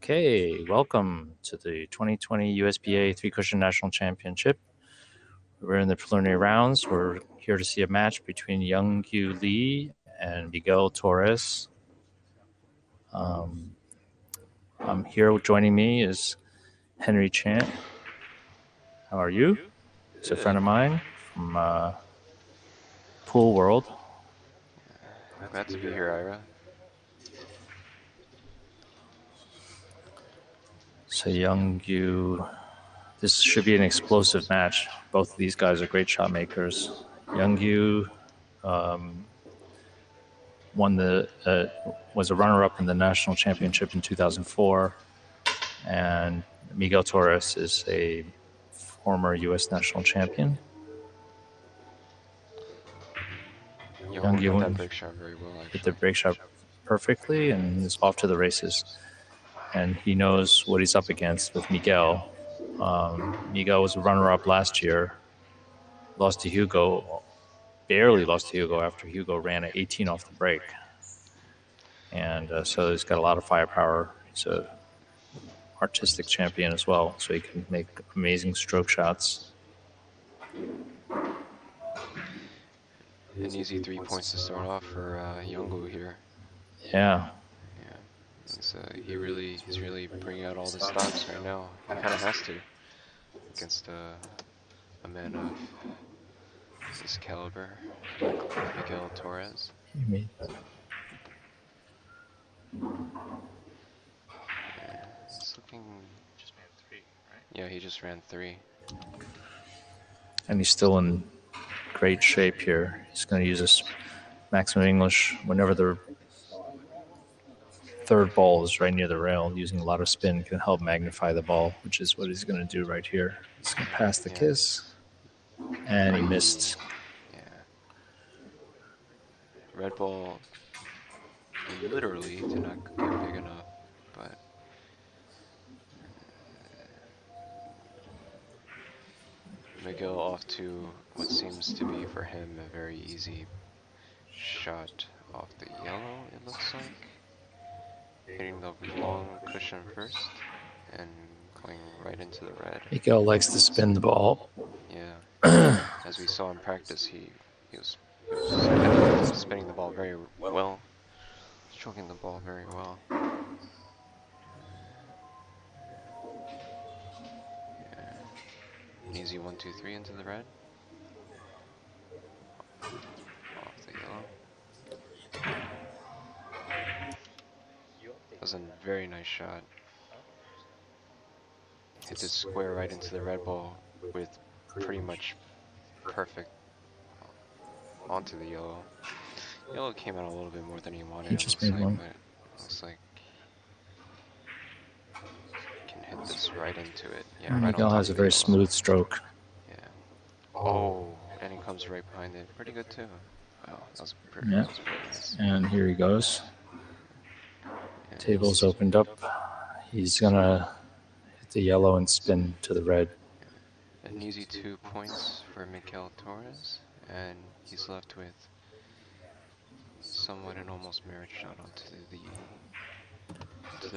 Okay, welcome to the 2020 USBA Three Cushion National Championship. We're in the preliminary rounds. We're here to see a match between Youngyu Lee and Miguel Torres. I'm here. Joining me is Henry Chan. How are you? He's a friend of mine from Pool World. Glad to be here, Ira. So Youngyu, this should be an explosive match. Both of these guys are great shot makers. Youngyu was a runner-up in the national championship in 2004, and Miguel Torres is a former U.S. national champion. Youngyu hit that break shot very well, actually. Hit the break shot perfectly and is off to the races. And he knows what he's up against with Miguel. Miguel was a runner-up last year, lost to Hugo, barely lost to Hugo after Hugo ran at 18 off the break. And so he's got a lot of firepower. He's a artistic champion as well, so he can make amazing stroke shots. An easy 3 points to start off for Youngyu here. Yeah. He's really bringing out all the stops right now. He kind of has to against a man of this caliber, Miguel Torres. It's looking. Yeah, he just ran 3. And he's still in great shape here. He's going to use his maximum English whenever the third ball is right near the rail. Using a lot of spin can help magnify the ball, which is what he's going to do right here. He's going to pass the kiss, and he missed. Yeah. Red ball literally did not get big enough, but Miguel off to what seems to be for him a very easy shot off the yellow, it looks like. Hitting the long cushion first and going right into the red. Miguel likes to spin the ball. Yeah. As we saw in practice, he was spinning the ball very well, stroking the ball very well. An easy 1, 2, 3 into the red. Off the yellow. That was a very nice shot. Hit this square right into the red ball with pretty much perfect onto the yellow. Yellow came out a little bit more than he wanted. He just made one. But it looks like can hit this right into it. Yeah, right Miguel has a very smooth stroke. Yeah. Oh, and he comes right behind it. Pretty good too. Wow, that was pretty nice. And here he goes. Yeah, table's opened up. He's gonna hit the yellow and spin to the red. An easy 2 points for Miguel Torres, and he's left with somewhat an almost merit shot onto the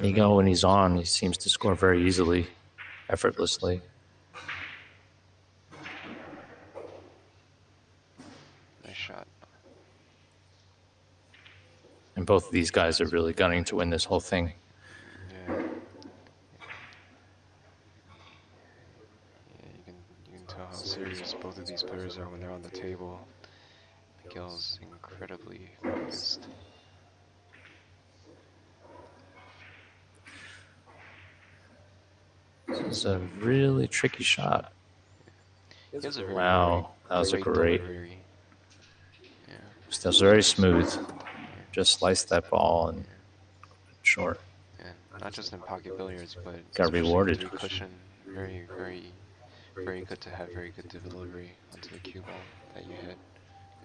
Miguel, when he's on, he seems to score very easily, effortlessly. Nice shot. And both of these guys are really gunning to win this whole thing. Yeah. You can tell how serious both of these players are when they're on the table. Miguel's incredibly focused. This is a really tricky shot. Wow, that was a great. Yeah. That was very smooth. Just sliced that ball and short. And not just in pocket billiards, but got rewarded. Cushion, very good to have very good delivery onto the cue ball that you hit.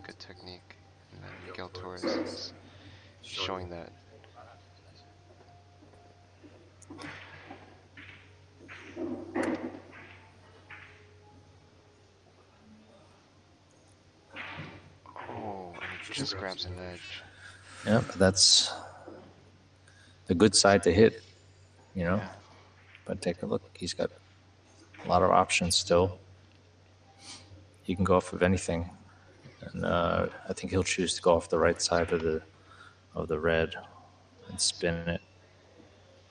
Good technique. And then Miguel Torres is showing that. Oh, and he just grabs an edge. Yep, that's the good side to hit. you know. Yeah. But take a look. He's got a lot of options still. He can go off of anything, and I think he'll choose to go off the right side of the red and spin it,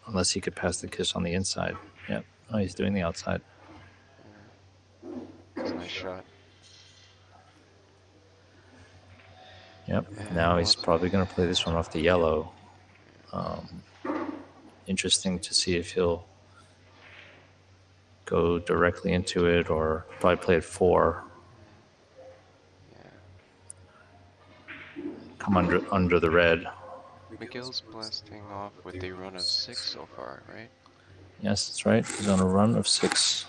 unless he could pass the kiss on the inside. Yep. Oh, he's doing the outside. Yeah. It's a nice shot. Yep. And Now he's what? probably going to play this one off the yellow. Interesting to see if he'll go directly into it or probably play it 4, Yeah. come under the red. Miguel's blasting off with a run of 6 so far, right? Yes, that's right. He's on a run of 6.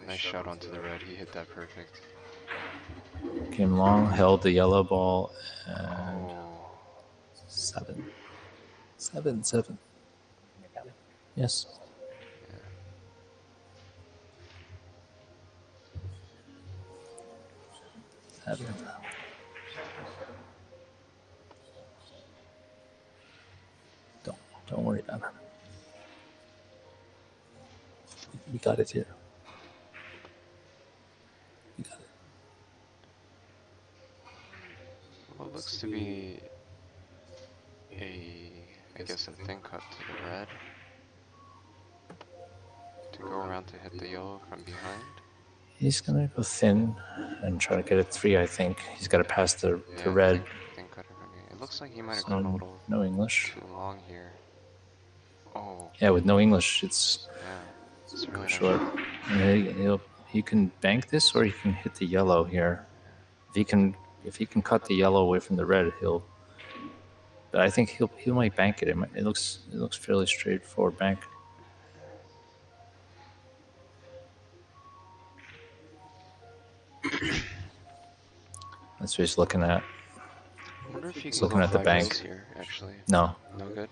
Yeah. Nice shot onto the red. He hit that perfect. Came long, held the yellow ball, and Oh. 7. 7. Yes. Yeah. 7. Don't worry about it. We got it here. We got it. Well, it looks to be I guess a thin cut to the red. To go around to hit the yellow from behind. He's gonna go thin and try to get a 3. I think he's got to pass the Yeah, red. thin cutter from behind. It looks like he might have So gone a little no English. too long here. Oh. Yeah, with no English, it's Yeah. It's a really nice short. shot. And he can bank this, or he can hit the yellow here. If he can cut the yellow away from the red, he'll. But I think he might bank it. It looks fairly straightforward bank. That's what he's looking at. I wonder if you He's can looking go at the 5 bank. rails here, actually. No. No good?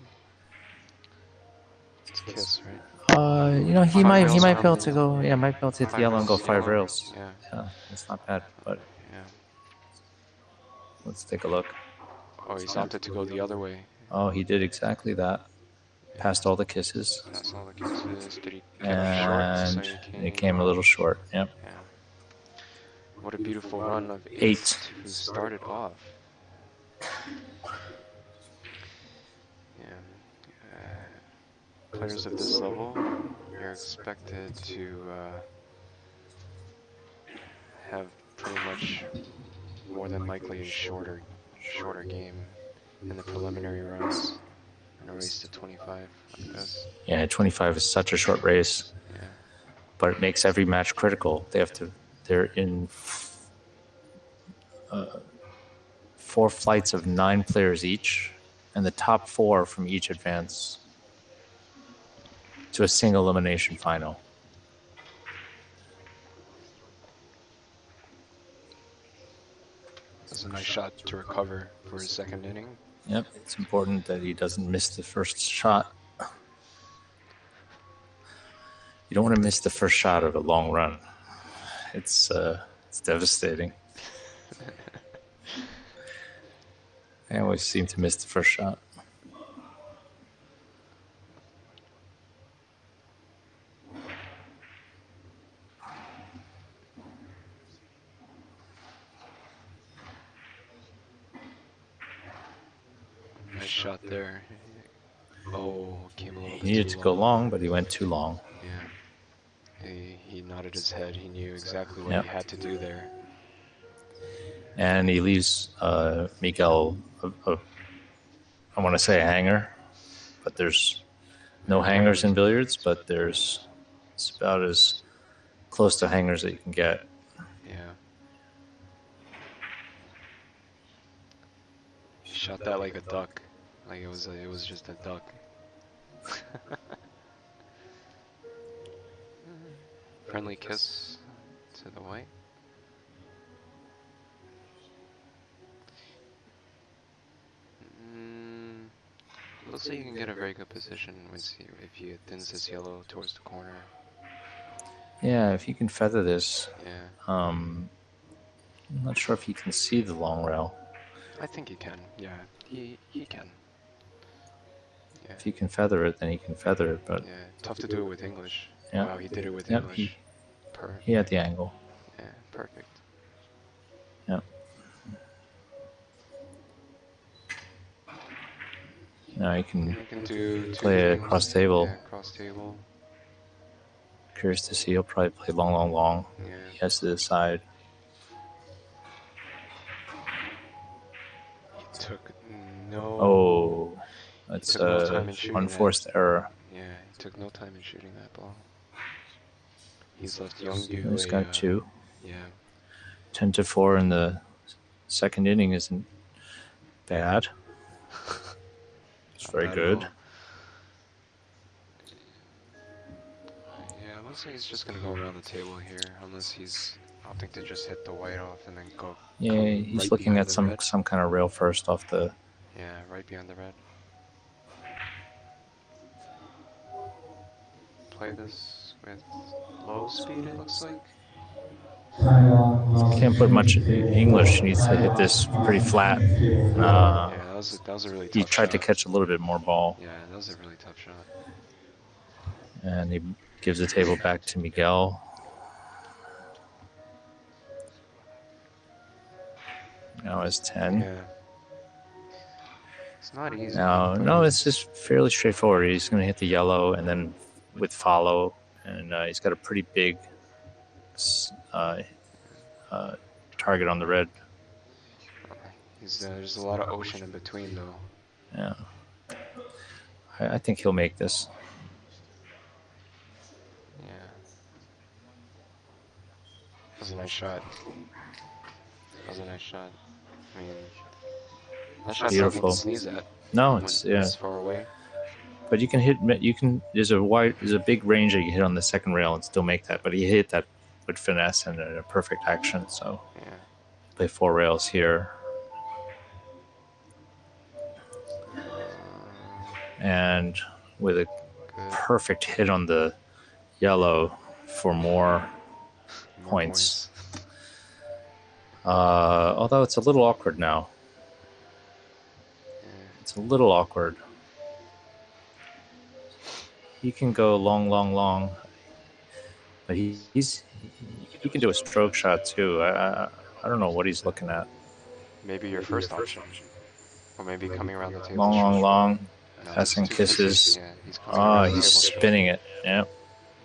It's kiss, right? He 5 might rails be from- able to go. Yeah, might be able to hit the 5 yellow and go rails 5 yellow. rails. Yeah. Yeah, it's not bad. But Yeah. let's take a look. Oh, he's opted to go the other way. Oh, he did exactly that. Yeah. Passed all the kisses. Passed all the kisses. Did he get him short? So And it came a little short. Yep. Yeah. What a beautiful run of 8. to start it off. Yeah. Players of this level, you're expected to have pretty much more than likely a shorter game in the preliminary rounds in a race to 25 like this. Yeah, 25 is such a short race, Yeah. but it makes every match critical. They're in 4 flights of 9 players each, and the top 4 from each advance to a single elimination final. That's a nice shot to recover for his second inning. Yep, it's important that he doesn't miss the first shot. You don't want to miss the first shot of a long run. It's devastating. I always seem to miss the first shot. Nice shot there. Oh, came a little bit He needed too to go long. long, but he went too long. Yeah. He nodded his head. He knew exactly what Yep. he had to do there. And he leaves Miguel, I want to say a hanger, but there's no hangers in billiards, but it's about as close to hangers that you can get. Yeah. He shot that like a duck. Like it was just a duck. Friendly kiss to the white. Looks like you can get a very good position if he thins this yellow towards the corner. Yeah, if you can feather this, Yeah, I'm not sure if you can see the long rail. I think he can. Yeah, he can. Yeah. If he can feather it, then he can feather it. But Yeah, tough to do it with English. yeah, Wow, he did it with yep, English. Per. he had the angle. Yeah, perfect. Yeah. Now he can You can do two play it things. across table. Yeah, cross table. Curious to see. He'll probably play long, long, long. Yeah. He has to decide. He took no. Oh, He that's took no time in shooting unforced that. error. Yeah, he took no time in shooting that ball. He's left Young He's a got two. yeah. 10-4 in the second inning isn't bad. It's very good. Yeah, it looks like he's just gonna go around the table here, unless he's opting to just hit the white off and then go. Yeah, he's looking at some kind of rail first off the. Yeah, right behind the red. Play this with low speed, it looks like. Can't put much English. He needs to hit this pretty flat. Yeah, that was a really tough He tried shot. to catch a little bit more ball. Yeah, that was a really tough shot. And he gives the table back to Miguel. Now it's 10. Yeah. It's not easy. No, it's just fairly straightforward. He's going to hit the yellow and then with follow. And he's got a pretty big target on the red. There's a lot of ocean in between, though. Yeah. I think he'll make this. Yeah. That was a nice shot. I mean, that shot's beautiful. nothing to sneeze at. No, it's far away. But you can hit. There's a big range that you hit on the second rail and still make that. But he hit that with finesse and a perfect action. So yeah, play 4 rails here. And with a perfect hit on the yellow for more points. Although it's a little awkward now. It's a little awkward. He can go long, long, long. But he can do a stroke shot too. I don't know what he's looking at. Maybe your first option. Or maybe coming around the table. Long, long, long. No, Passing kisses. Yeah, He's spinning it. Yeah.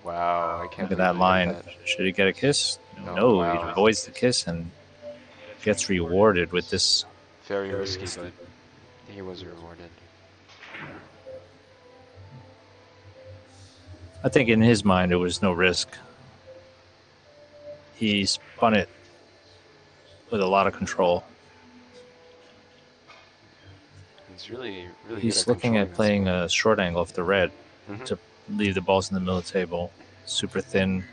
Wow, I can't Look at that line. Should he get a kiss? No, he avoids the kiss and gets rewarded with this. Very risky, but he was rewarded. I think in his mind it was no risk. He spun it with a lot of control. He's looking at playing a short angle off the red to leave the balls in the middle of the table. Super thin.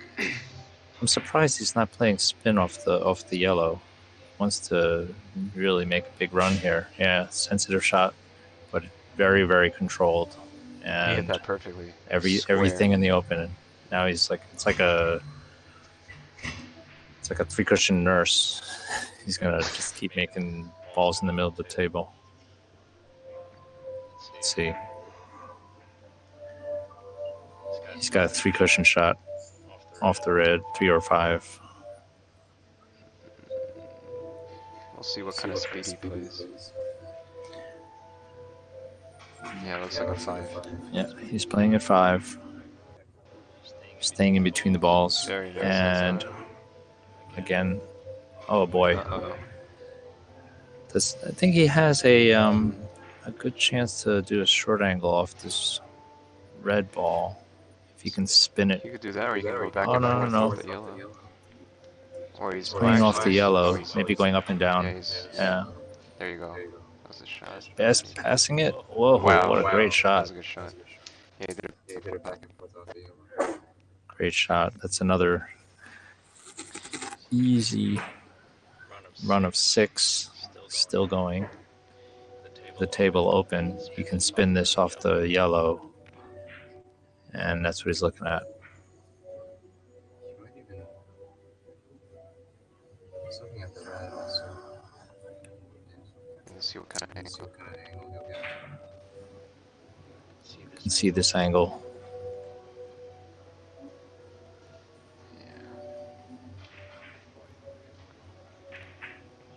I'm surprised he's not playing spin off the yellow. Wants to really make a big run here. Yeah, sensitive shot, but very, very controlled. And he hit that perfectly. Everything in the open. Now he's like it's like a 3-cushion nurse. He's gonna just keep making balls in the middle of the table. Let's see. He's got a 3-cushion shot off the red, 3 or 5. We'll see what kind of speed he plays. Yeah, it looks like a 5. Yeah, he's playing at 5. Staying in between the balls. Very nice. And again, oh boy. I think he has a good chance to do a short angle off this red ball. If he can spin it. You could do that, or you can go back and forth no. off the yellow. Or he's playing off the yellow, maybe going up and down. Yeah. There you go. That was a shot. Best passing it. Whoa! Wow, what a great shot. That was a good shot. Yeah, he did it back and forth off the yellow. Great shot. That's another easy run of 6. Still going. The table open. You can spin this off the yellow. And that's what he's looking at. Let's see what kind of angle. can see this angle.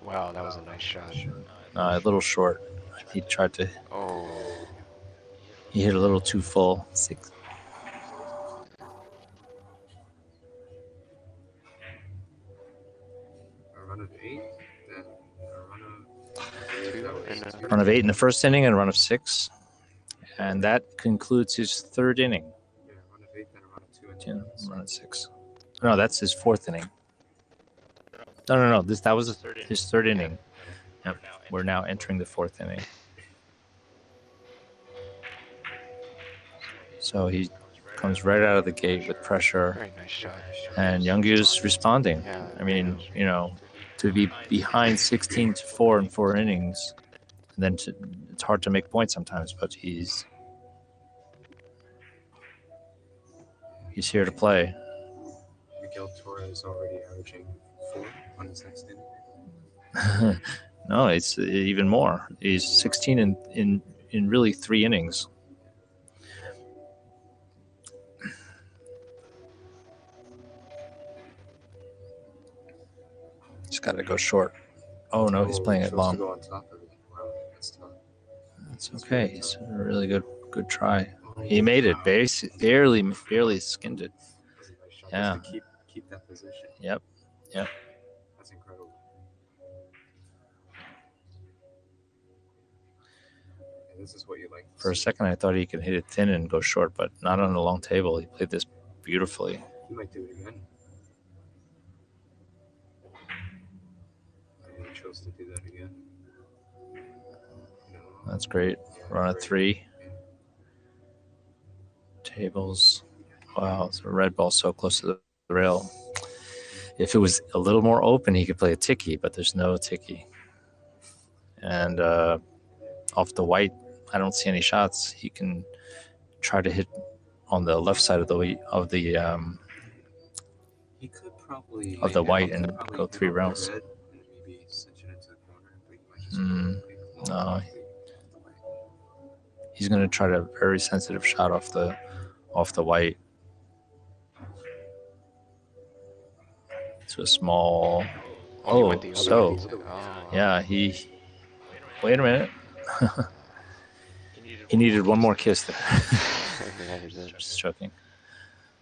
Wow, that was a nice shot. A little short. He tried to. Oh. He hit a little too full. 6. A run of 8, then a run of 2 and a Run of 8 in the first inning and a run of 6. And that concludes his third inning. Yeah, a run of 8, then a run of 2 and 10, run of 6. No, that's his fourth inning. No. That was his third inning. Yep. We're now entering the fourth inning. So he comes right out of the gate with pressure. very nice shot. And Youngyu's responding. Yeah. I mean, to be behind 16-4 in 4 innings, and then it's hard to make points sometimes, but he's here to play. Miguel Torres already averaging 4 on his next inning. No, it's even more. He's 16 in really 3 innings. Just got to go short. Oh no, he's playing it long. To go on top of it. Wow, that's tough. It's okay. It's a really good try. He made it. Barely skinned it. That's a nice shot. Yeah. Just to keep that position. Yep. That's incredible. And this is what you like. For a second, I thought he could hit it thin and go short, but not on a long table. He played this beautifully. He might do it again. And he chose to do that again. No. That's great. Run of 3. Tables. Wow, the red ball so close to the rail. If it was a little more open, he could play a ticky, but there's no ticky. And off the white, I don't see any shots. He can try to hit on the left side of the He could probably of the white and go 3 rounds. And maybe cinch it into the corner, but he might just No, he's going to try a very sensitive shot off the white. To a small. Yeah, he. Wait a minute. He needed one more kiss there. Just joking.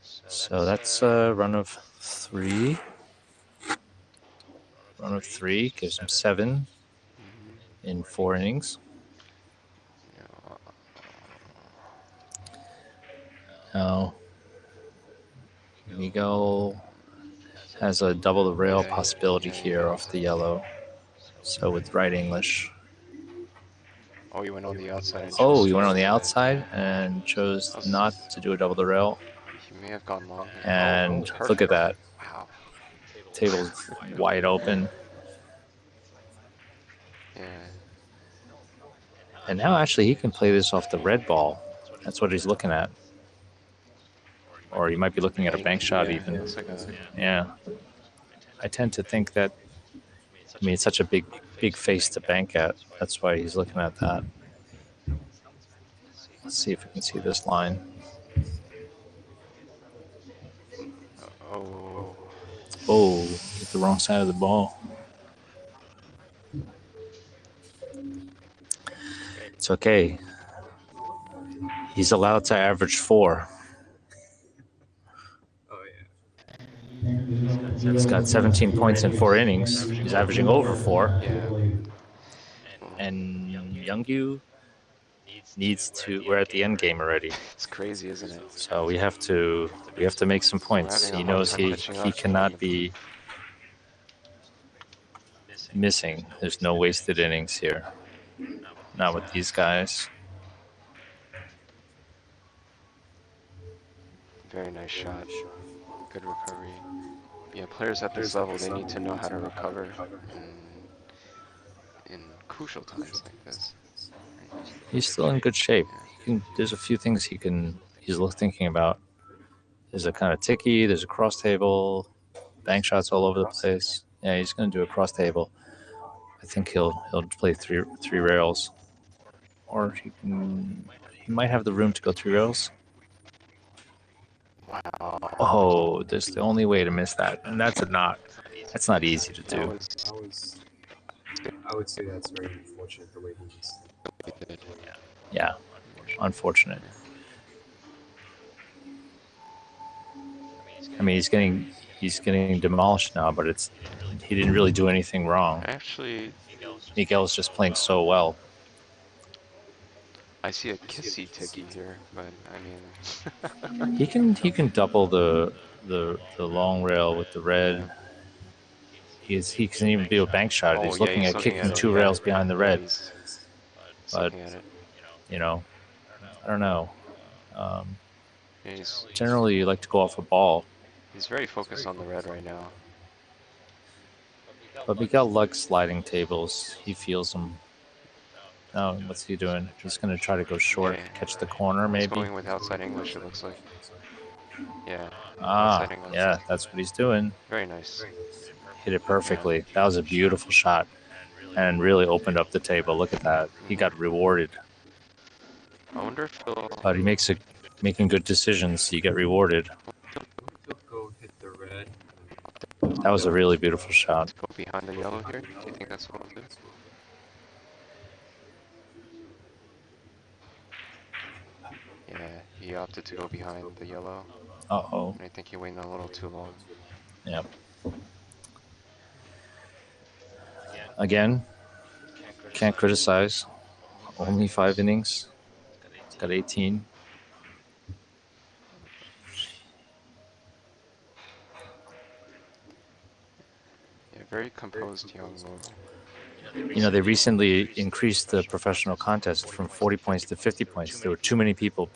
So that's a run of 3. Run of 3 gives him 7 in 4 innings. Now, Miguel has a double the rail possibility here off the yellow. So with right English. Oh, he went on the outside. He went on the outside and chose not to do a double the rail. He may have gone long. And look at that. Wow. Table's wide open. Yeah. And now actually he can play this off the red ball. That's what he's looking at. Or he might be looking at a bank shot even. Yeah. I tend to think that, it's such a big face to bank at. That's why he's looking at that. Let's see if we can see this line. Hit the wrong side of the ball. It's okay. He's allowed to average 4. He's got 17 points in 4 innings. He's averaging over 4. Yeah. And Youngyu needs to. We're at the end game already. It's crazy, isn't it? So we have to make some points. He knows he cannot be missing. There's no wasted innings here. Not with these guys. Very nice shot. Good recovery. Yeah, players at this level, they need to know how to recover in crucial times like this. He's still in good shape. There's a few things he's thinking about. There's a kind of ticky, there's a cross table, bank shots all over the place. Yeah, he's going to do a cross table. I think he'll play three rails, or he He might have the room to go 3 rails. Wow. Oh, there's the only way to miss that, and that's not easy to That do. was I would say that's very unfortunate the way he missed it. Yeah, unfortunate. I mean, he's getting demolished now, but he didn't really do anything wrong. Actually, Miguel's just playing so well. I see a kissy ticky here, but I mean, He can double the long rail with the red. yeah. He can even do a bank shot. Oh He's yeah, looking he's at looking kicking at it. 2 Yeah, rails behind the yeah, red, he's but looking at it. you know, I don't know. Yeah, Generally, you like to go off a ball, he's very focused on the red right now. but Miguel likes sliding tables. He feels them. Oh, what's he doing? He's going to try to go short, Yeah, catch the corner, he's maybe. going with outside English. It looks like. Yeah, Ah, outside English. yeah, that's what he's doing. Very nice. Hit it perfectly. That was a beautiful shot, and really opened up the table. Look at that. He got rewarded. I wonder if But he making good decisions. You get rewarded. He'll go hit the red. That was a really beautiful shot. go behind the yellow here. Do you think that's what I'll do? Yeah, he opted to go behind the yellow. Uh-oh. And I think he waited a little too long. Yep. Again, can't criticize. Only 5 innings. Got 18. Yeah, very composed young Mo. You know, they recently increased the professional contest from 40 points to 50 points. There were too many people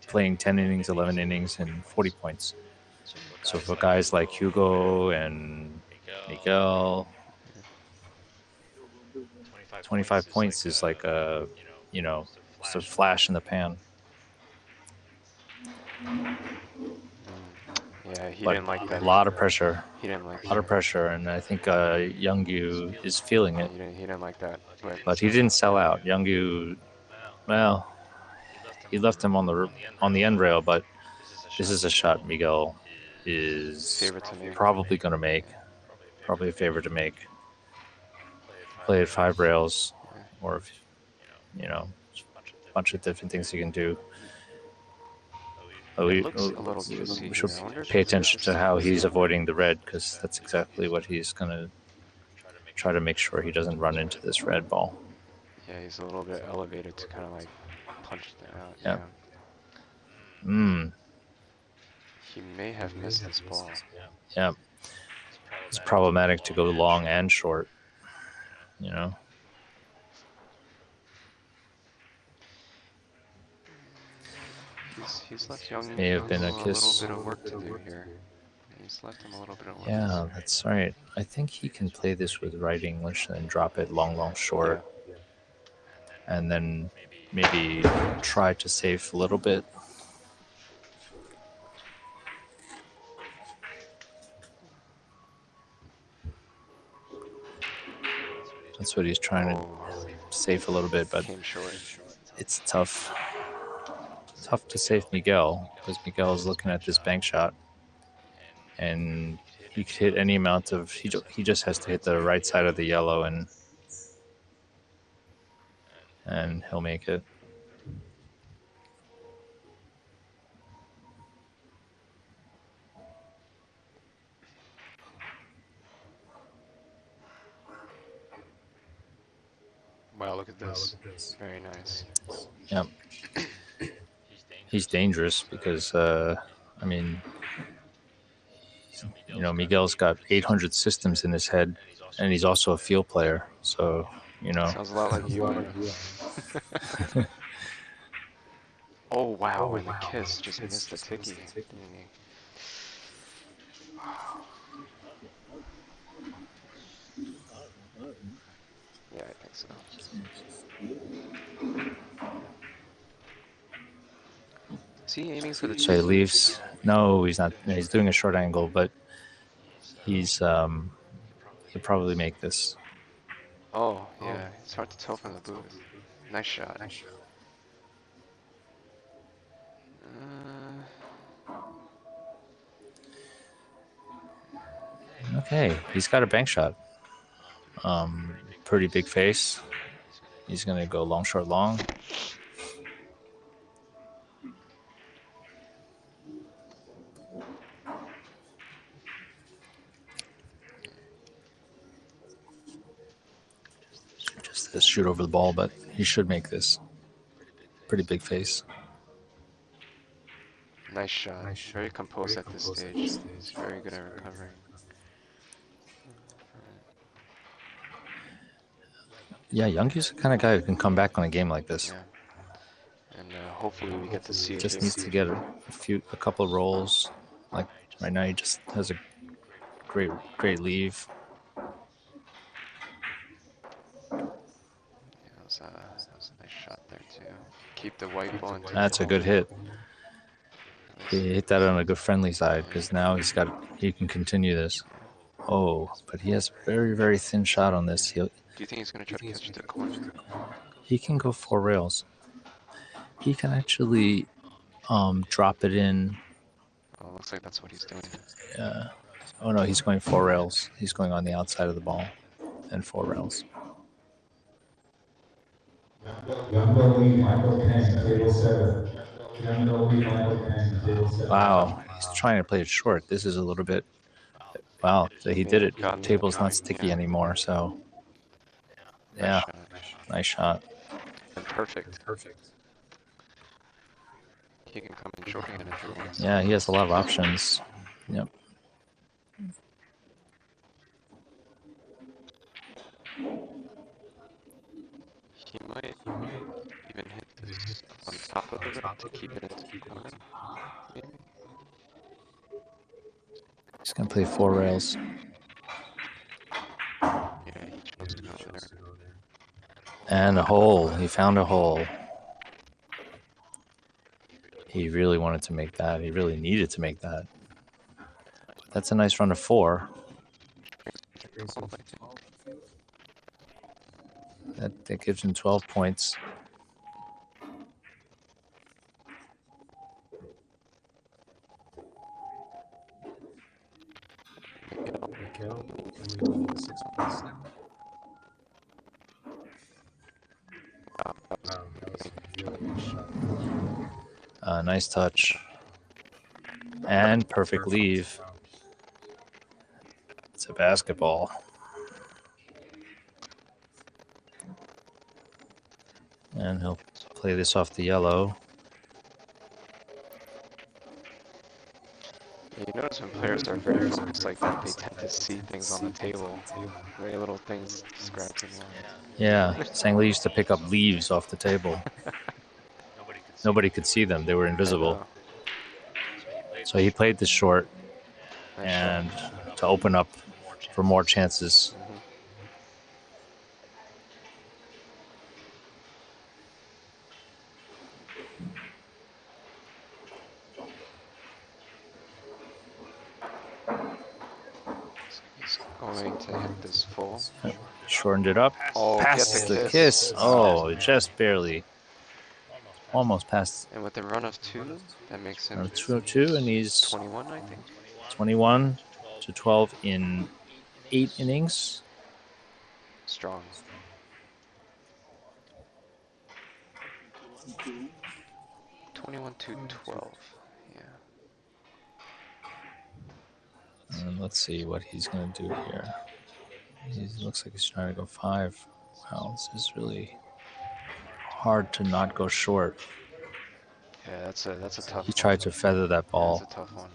playing 10 innings, 11 innings, and 40 points. So for guys like Hugo and Miguel, 25 points is like a, it's a flash in the pan. Yeah, he But didn't like that. A lot of pressure. He didn't like A lot of pressure, and I think Youngyu is feeling it. He didn't like that. But he didn't sell out. Youngyu, well, he left him on the end rail, but this is a shot Miguel is Favorite to make. probably going to make. Probably a favorite to make. Play at 5 rails, or if, a bunch of different things you can do. It looks a little kissy We should here. I wonder if pay it's attention to just- how he's avoiding the red, because that's exactly what he's going to try to make sure he doesn't run into this red ball. Yeah, he's a little bit elevated to kind of like punch that out. Yep. Yeah. He may have missed this ball. Yeah. It's problematic to go long and short, He's left young May have been a little kiss. bit of work to do here. He's left him a little bit of work. Yeah, that's right. I think he can play this with right English and then drop it long, short. Yeah. And then maybe try to save a little bit. That's what he's trying to save a little bit, but Came short. it's tough. Tough to save Miguel, because Miguel is looking at this bank shot. And he could hit any amount of... He just has to hit the right side of the yellow, and he'll make it. Wow, look at this. Very nice. Yep. He's dangerous because, Miguel's got 800 systems in his head, and he's also a field player. So, Sounds a lot like you are. Oh, wow, and the kiss just missed the ticky. Yeah, I think so. Is he aiming for the So he leaves. No, he's not. He's doing a short angle, but he'll probably make this. Oh, yeah, it's hard to tell from the booth. Nice shot. Okay, he's got a bank shot. Pretty big face. He's going to go long, short, long. Just to shoot over the ball, but he should make this. Pretty big face. Nice shot. Very composed at this stage. He's very good at recovering. Yeah, Youngky's the kind of guy who can come back on a game like this. Yeah. And hopefully we get to see it Just here. needs to get a couple of rolls. Like right now, he just has a great leave. Yeah, that was a nice shot there too. Keep the white ball into That's a good hit. He hit that on a good friendly side because now he can continue this. Oh, but he has very thin shot on this. Do you think he's going to try to catch the corner? He can go 4 rails. He can actually drop it in. Oh, looks like that's what he's doing. Oh no, he's going 4 rails. He's going on the outside of the ball and 4 rails. Wow, he's trying to play it short. This is a little bit. Wow, so he did it. Table's not sticky anymore, so yeah, nice shot. And perfect. He can come in shorthand if he wants. Yeah, he has a lot of options. Yep. He might even hit this on top of it to keep it into the corner. Maybe. He's gonna play 4 rails. Yeah, he chose to go there. And a hole. He found a hole. He really wanted to make that. He really needed to make that. That's a nice run of 4. That gives him 12 points. Nice touch. And perfect leave. It's a basketball. And he'll play this off the yellow. You notice when players are very focused like that, they tend to see things on the table. Very little things scratching lines. Yeah, Sangli used to pick up leaves off the table. Nobody could see them. They were invisible. So he played this short and to open up for more chances. He's going to hit this full. Shortened it up. Oh, Past the kiss. Oh, just barely. Almost past. And with the run of 2, that makes him 202, and he's 21, I think. 21 to 12 in 8 innings. Strong. to 12. Yeah. And let's see what he's going to do here. He looks like he's trying to go 5. Wow, this is really hard to not go short. Yeah, that's a tough He tried to feather that ball. That's a tough one.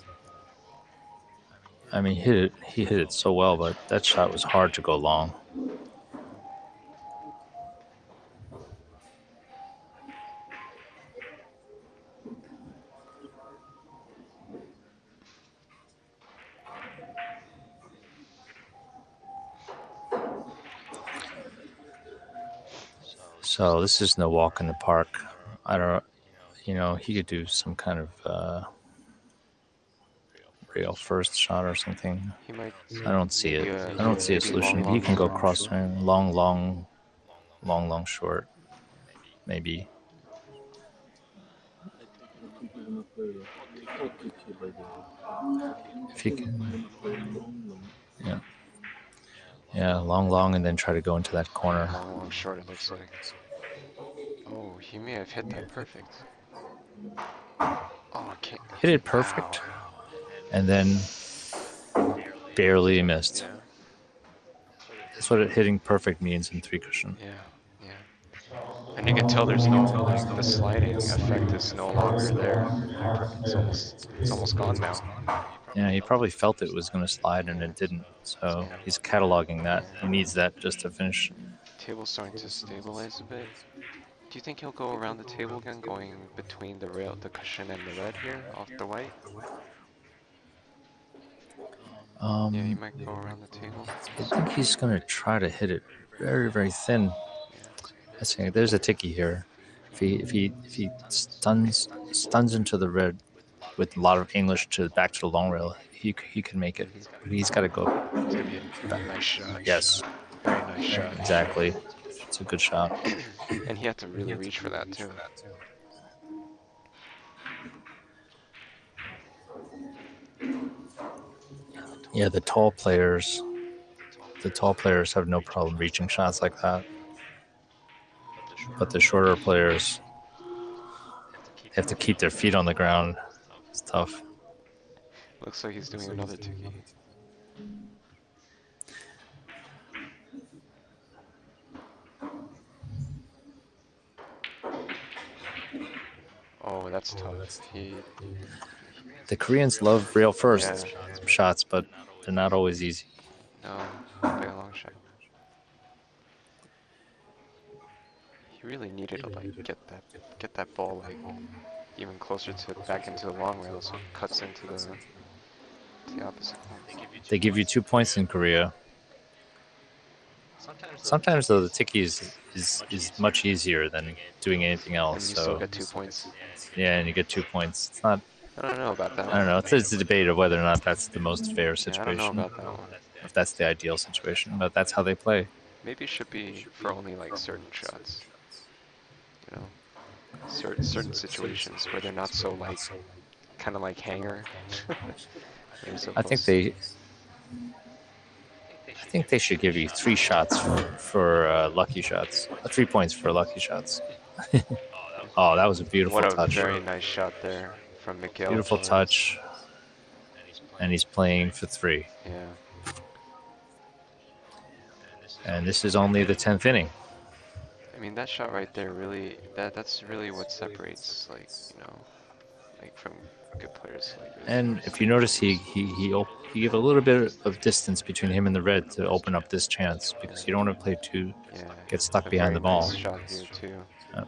I mean, he hit it so well, but that shot was hard to go long. So this is no walk in the park. I don't, he could do some kind of real first shot or something. He might. I don't see it. I don't see a solution. He can go cross swing, long, short, maybe. If he can, yeah, yeah, long, and then try to go into that corner. Long, short, it looks like. Oh, he may have hit that perfect. Oh, can't. Hit it perfect, Wow. and then barely missed. Yeah, That's what hitting perfect means in three cushion. yeah. And you can tell there's no, like, the sliding effect is no longer there. It's almost gone now. Yeah, he probably felt it was going to slide and it didn't. So Yeah. he's cataloging that. Yeah. He needs that just to finish. Table's starting to stabilize a bit. Do you think he'll go around the table again, going between the rail, the cushion and the red here, off the white? Yeah, he might go around the table. I think he's going to try to hit it very thin. I think there's a ticky here. If he stuns into the red with a lot of English to back to the long rail, he can make it. But he's got to go. It's gonna be a nice shot. Yes, Very nice shot. exactly. It's a good shot. And he had to really reach for that too. Yeah, the tall players have no problem reaching shots like that. But the shorter players have to keep their feet on the ground. It's tough. Looks like he's doing another tiki. Oh, that's tough. The Koreans love rail first shots, but they're not always easy. No, play a long shot. He really needed to like get that ball like even closer to back into the long rail, so it cuts into the opposite corner. They give you 2 points in Korea. Sometimes though the tiki is much easier than doing anything else. And you so still get 2 points. Yeah, and you get 2 points. It's not. I don't know about that one. I don't know. It's a debate of whether or not that's the most fair situation. I don't know about that one. If that's the ideal situation, but that's how they play. Maybe it should be for only like certain shots. You know, certain situations where they're not so like kind of like hanger. I think they should give you 3 shots for lucky shots. 3 points for lucky shots. Oh, that was a beautiful touch. What a very nice shot there from Miguel. Beautiful touch. And he's playing for 3. Yeah. And this is only the 10th inning. I mean, that shot right there really, that's really what separates, like, you know, like from good players. Like, and if you notice, he gave a little bit of distance between him and the red to open up this chance, because you don't want to play get stuck behind the ball. Nice shot here too. Yeah.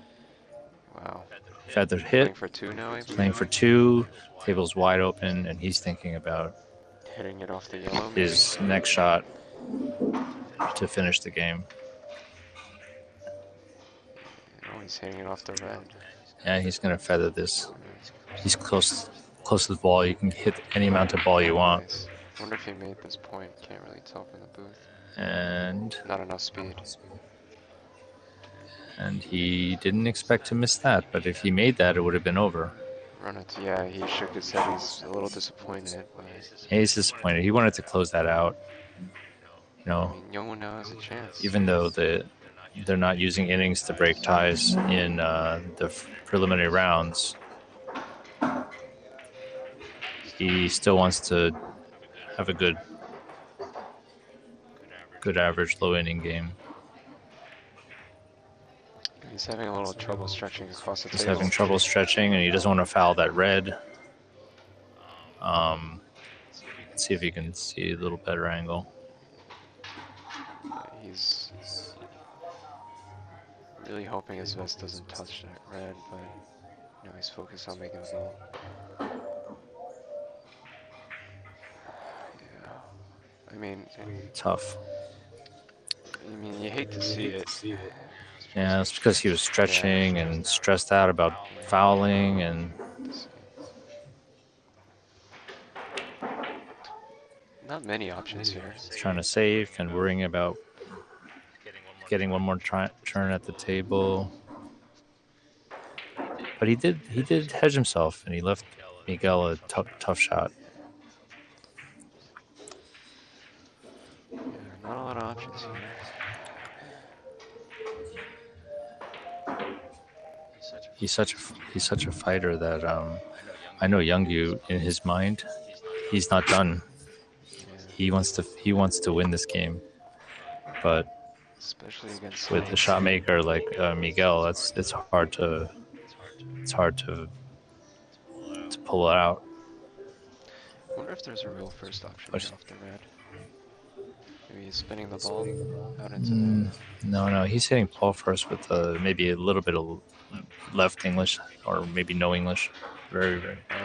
Wow. Feather hit. Playing for 2 now. Playing for 2. Table's wide open, and he's thinking about hitting it off the yellow. His next shot to finish the game. Oh, he's hitting it off the red. Yeah, he's gonna feather this. He's close to the ball. You can hit any amount of ball you want. Nice. Wonder if he made this point. Can't really tell from the booth. And not enough speed. And he didn't expect to miss that, but if he made that, it would have been over. Run it. Yeah, he shook his head. He's a little disappointed. But yeah, he's disappointed. He wanted to close that out. You know, I mean, Youngwoo now has a chance. Even though they're not using innings to break ties in the preliminary rounds, he still wants to have a good average low inning game. He's having a little trouble stretching across the table. He's having trouble stretching, and he doesn't want to foul that red. Let's see if he can see a little better angle. He's really hoping his vest doesn't touch that red, but you know, he's focused on making a goal. Yeah, I mean, tough. I mean, you hate to see it. Yeah, it's because he was stretching and stressed out about fouling and. Not many options here. He's trying to save and worrying about getting one more turn at the table. But he did hedge himself, and he left Miguel a tough shot. Yeah, not a lot of options here. He's such a fighter that I know Youngyu in his mind, he's not done. Yeah, He wants to win this game, but especially against with a shot maker like Miguel, it's hard to pull it out. I wonder if there's a real first option But here off the red. Maybe he's spinning the ball out into the. no, he's hitting Paul first with maybe a little bit of left English or maybe no English. Very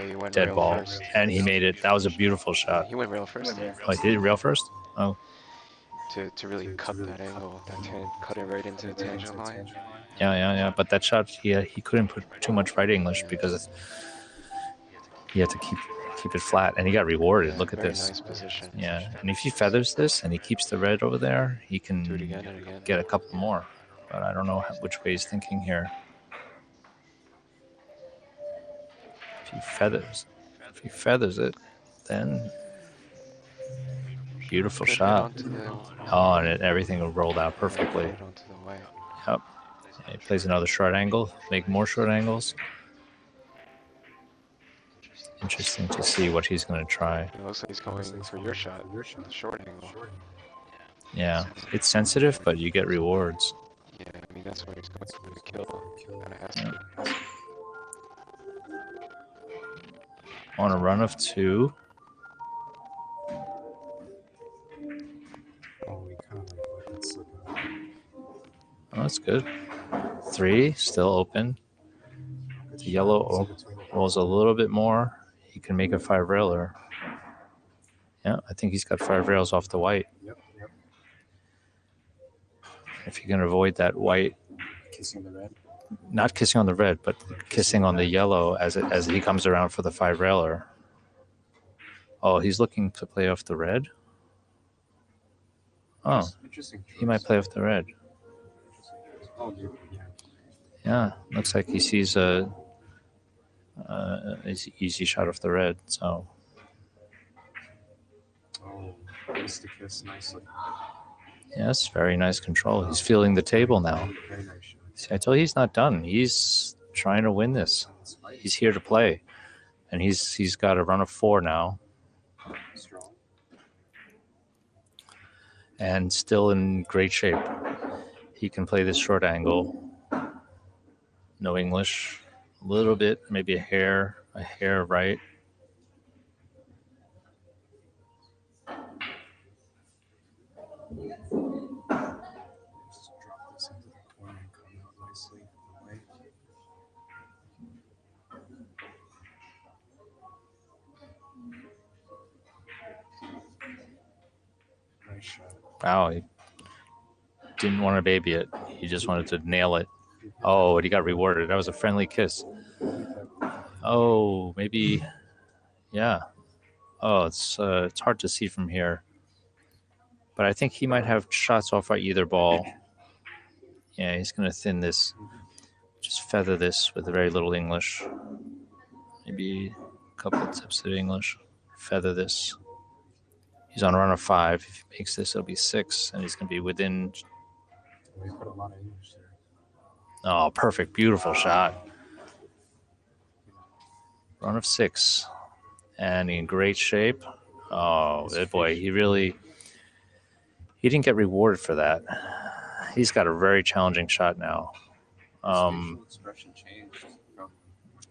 He went dead rail ball, first. and he made it. That was a beautiful shot. He went rail first. Oh, he did it rail first. Oh, To really cut that angle, cut it right into the tangent line. yeah. But that shot, he couldn't put too much right English because he had to keep it flat, and he got rewarded. Yeah, Look at very this. nice position. Yeah, and if he feathers this and he keeps the red over there, he can Do it again and again. get a couple more. But I don't know which way he's thinking here. If he feathers it, then beautiful Could hit shot. onto the. Oh, and everything rolled out perfectly. Hit onto the white. Yep. He plays another short angle, make more short angles. Interesting to see what he's going to try. It looks like he's going for your shot, the short angle. Yeah, it's sensitive, but you get rewards. Yeah, I mean that's what he's going for the kill. Kind of has to. On a run of 2. Oh, we kind of let that slip out. Oh, that's good. 3, still open. The yellow rolls a little bit more. He can make a 5 railer. Yeah, I think he's got 5 rails off the white. Yep. If you can avoid that white, Kissing the red. not kissing on the red, but kissing on the yellow as he comes around for the 5 railer. Oh, he's looking to play off the red. Oh, Interesting. he might play off the red. Oh, yeah. Yeah, looks like he sees a easy shot off the red. So Oh, missed the kiss nicely. yes, very nice control. He's feeling the table now. Very nice shot. See, I told you he's not done. He's trying to win this. He's here to play, and he's got a run of 4 now, Strong. and still in great shape. He can play this short angle. No English, a little bit, maybe a hair right. Just drop this into the corner and come out nicely away. Nice shot. Wow, he didn't want to baby it. He just wanted to nail it. Oh, and he got rewarded. That was a friendly kiss. Oh, maybe, yeah. Oh, it's hard to see from here. But I think he might have shots off by either ball. Yeah, he's going to thin this. Just feather this with very little English. Maybe a couple of tips of English. Feather this. He's on a run of 5. If he makes this, it'll be 6, and he's going to be within. We put a lot of English there. Oh, perfect. Beautiful shot. Run of 6. And in great shape. Oh, that boy, he didn't get rewarded for that. He's got a very challenging shot now. His facial expression changed from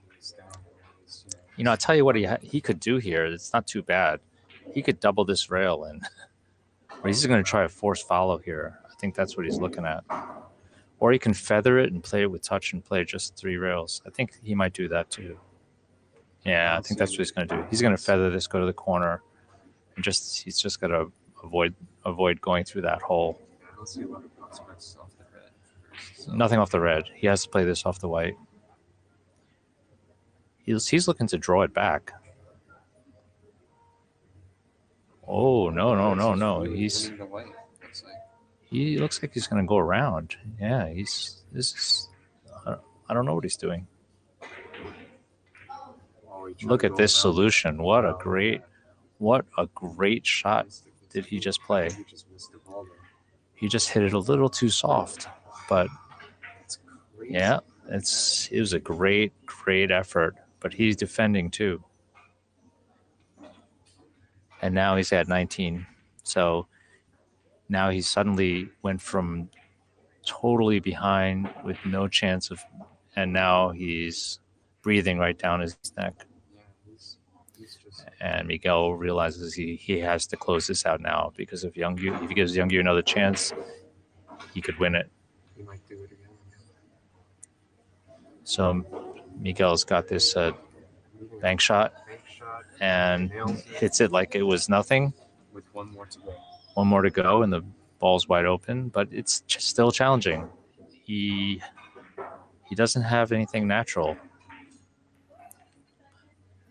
waist down. I'll tell you what he could do here. It's not too bad. He could double this rail in. Or he's going to try a force follow here. I think that's what he's looking at. Or he can feather it and play it with touch and play just 3 rails. I think he might do that too. Yeah, I think that's what he's going to do. He's going to feather this, go to the corner, and he's just got to avoid going through that hole. I don't see a lot of prospects off the red. So Nothing off the red. He has to play this off the white. He's looking to draw it back. Oh, no. He looks like he's going to go around. Yeah, I don't know what he's doing. Oh, he Look at this solution. What a great shot did he just play. He just missed the ball there. He just hit it a little too soft, but That's crazy. yeah, it was a great effort. But he's defending too, and now he's at 19. So now he suddenly went from totally behind with no chance of, and now he's breathing right down his neck. Yeah, he's just. And Miguel realizes he has to close this out now, because if he gives Youngyu another chance, he could win it. He might do it again. So Miguel's got this bank shot and hits it like it was nothing. With one more to go. One more to go, and the ball's wide open, but it's just still challenging. He doesn't have anything natural.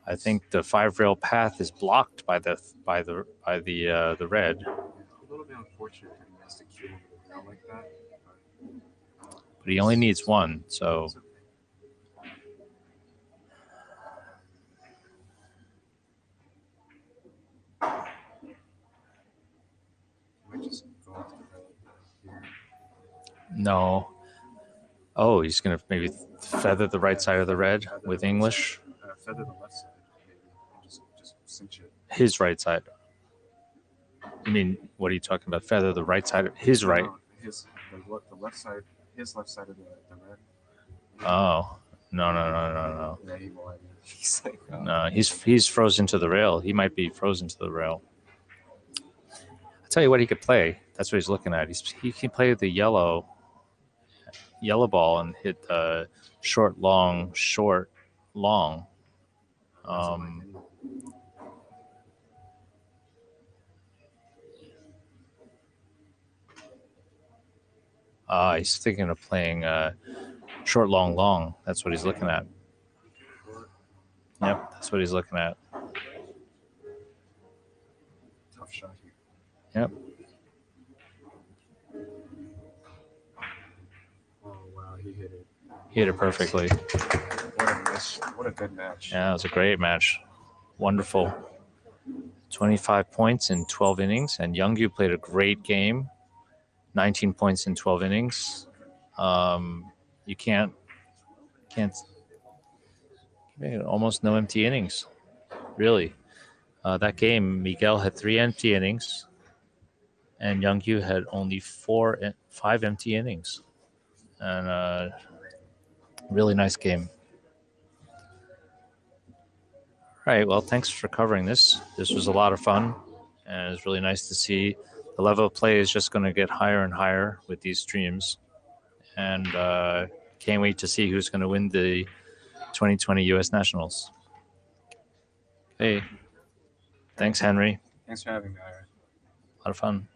I think the 5-rail path is blocked by the red. Yeah, a little bit unfortunate that he has to queue over the rail like that. But he only needs one, so. He might just go off the rail here. No. Oh, he's going to maybe feather the right side of the red with English. Feather the left side, maybe. And just cinch it. His right side. I mean, what are you talking about? Feather the right side of his right. No, the left side, his left side of the red. Oh, no. Yeah, he will. I mean, he's like, oh. No, he's frozen to the rail. He might be frozen to the rail. I'll tell you what he could play. That's what he's looking at. He can play the yellow ball and hit short, long. He's thinking of playing short, long. That's what he's looking at. Yep, that's what he's looking at. Tough shot here. Yep. Oh, wow, he hit it. He hit it perfectly. What a good match. Yeah, it was a great match. Wonderful. 25 points in 12 innings, and Youngyu played a great game. 19 points in 12 innings. You can't almost no empty innings, really. That game, Miguel had 3 empty innings, and Youngyu had only 5 empty innings. And really nice game. All right, well, thanks for covering this. This was a lot of fun, and it's really nice to see. The level of play is just going to get higher and higher with these streams, and can't wait to see who's going to win the 2020 U.S. Nationals. Hey, thanks, Henry. Thanks for having me, Ira. A lot of fun.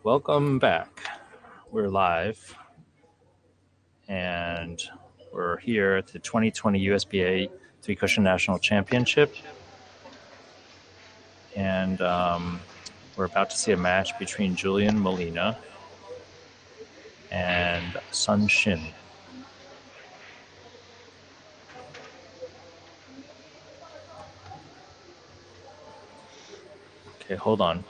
Welcome back. We're live, and we're here at the 2020 USBA Three Cushion National Championship, and we're about to see a match between Julian Molina and Shin. Okay, hold on.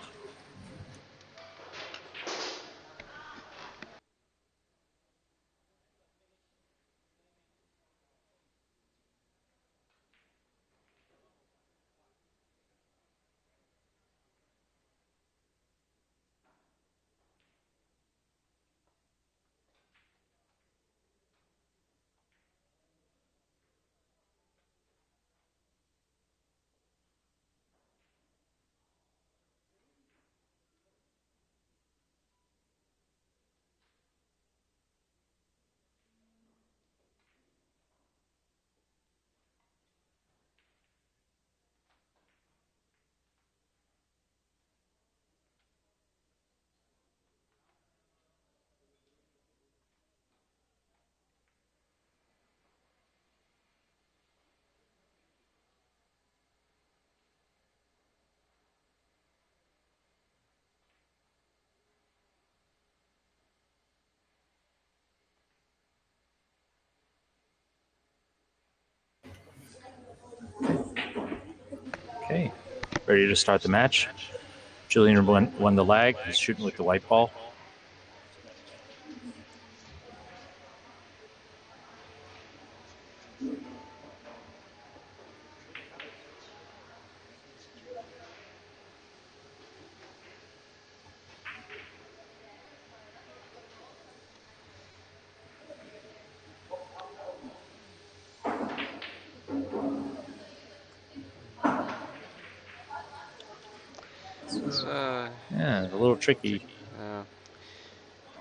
Okay, ready to start the match. Julian won the lag. He's shooting with the white ball. It's Yeah, a little tricky.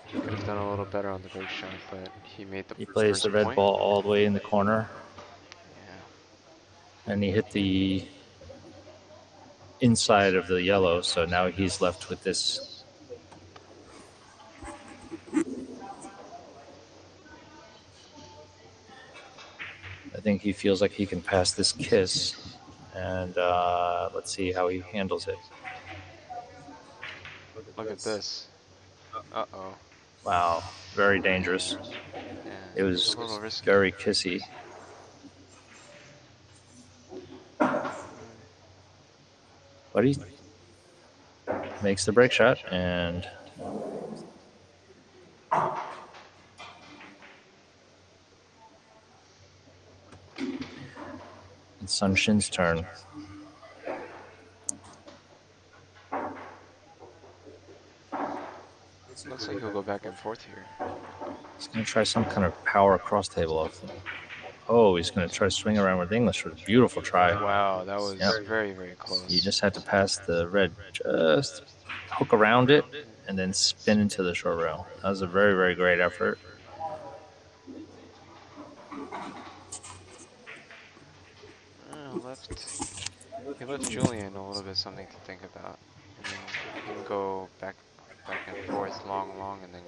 he could have done a little better on the break shot, but he made the He plays first the red point. ball all the way in the corner, Yeah. and he hit the inside of the yellow, so now he's left with this. I think he feels like he can pass this kiss, and let's see how he handles it. Look at this. Uh-oh. Wow, very dangerous. Yeah, It it's a was little risky. very kissy. But he makes the break shot, and it's Shin's turn. Looks like he'll go back and forth here. He's going to try some kind of power cross table off. Oh, he's going to try to swing around with English with a beautiful try. Wow, that was very, very close. You just had to pass the red, just hook around it, and then spin into the short rail. That was a very, very great effort. He left Julian a little bit something to think about. I mean, he can go back and forth, long, and then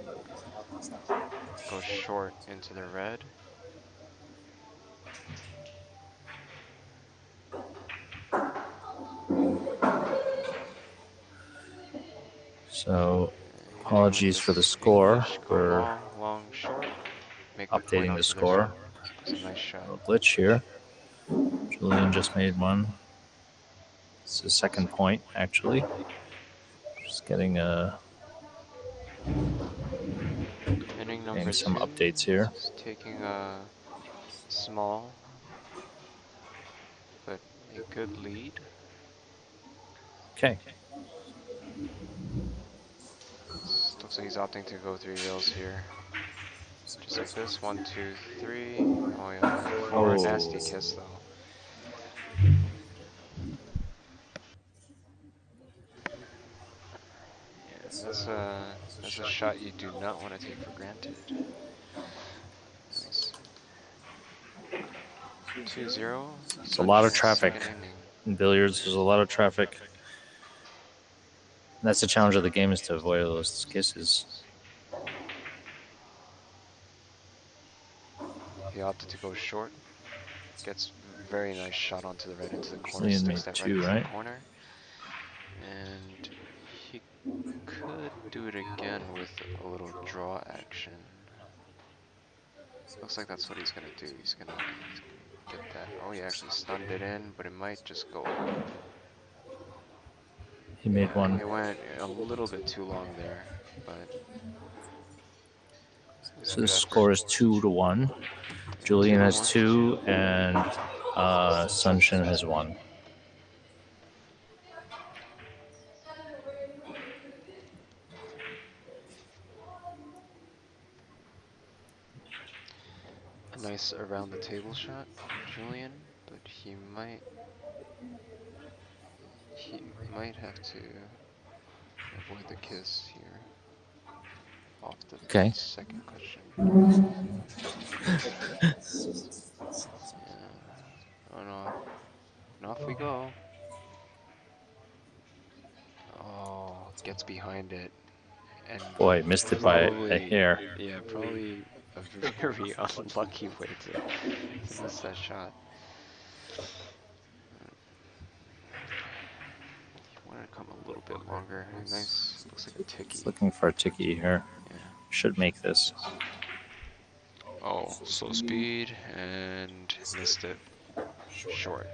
go short into the red. So, apologies for the score. English, go We're long, short. Make the point updating out the to score. red. It was a nice shot. A glitch here. Julian just made one. It's his second point, actually. Just getting Inning number some 2. updates here. He's taking a small but a good lead. Okay. Looks like he's opting to go 3 rails here. Just like this. 1, 2, 3. Oh, yeah, on 4. Nasty kiss, though. Yeah, that's a shot you do not want to take for granted. Nice. 2-0. It's a lot of traffic. In billiards, there's a lot of traffic. That's the challenge of the game, is to avoid those kisses. He opted to go short. Gets very nice shot onto the red into the corner. Julian Sticks made that right 2, into right? the corner. And he could do it again with a little draw action. Looks like that's what he's gonna do. He's gonna get that. Oh, he actually stunned it in, but it might just go. He made Yeah, one. it went a little bit too long there, but it was a So the good effort. score is 2-1. Yeah, Julian 2 to has 1. 2, and Shin has 1. A nice around the table shot from Julian, but he might have to avoid the kiss here off the Okay. second question. Yeah. Oh no. And off we go. Oh, gets behind it and Boy, missed it by a probably, hair. yeah, probably a very unlucky way to miss that shot. You want to come a little bit longer. Nice. Looks like a It's ticky. looking for a ticky here. Yeah. Should make this. Oh, slow speed and missed it short.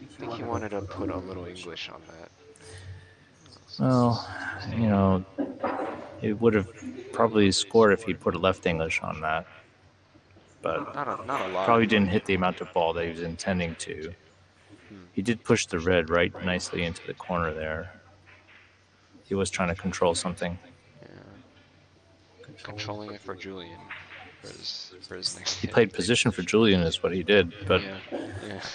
I think he wanted to put a little English on that. Well, you know, it would have probably scored if he put a left English on that, but Not a lot. probably didn't hit the amount of ball that he was intending to. He did push the red right nicely into the corner there. He was trying to control something. Yeah. Controlling it for Julian for his next He hit. played position for Julian is what he did, but yeah.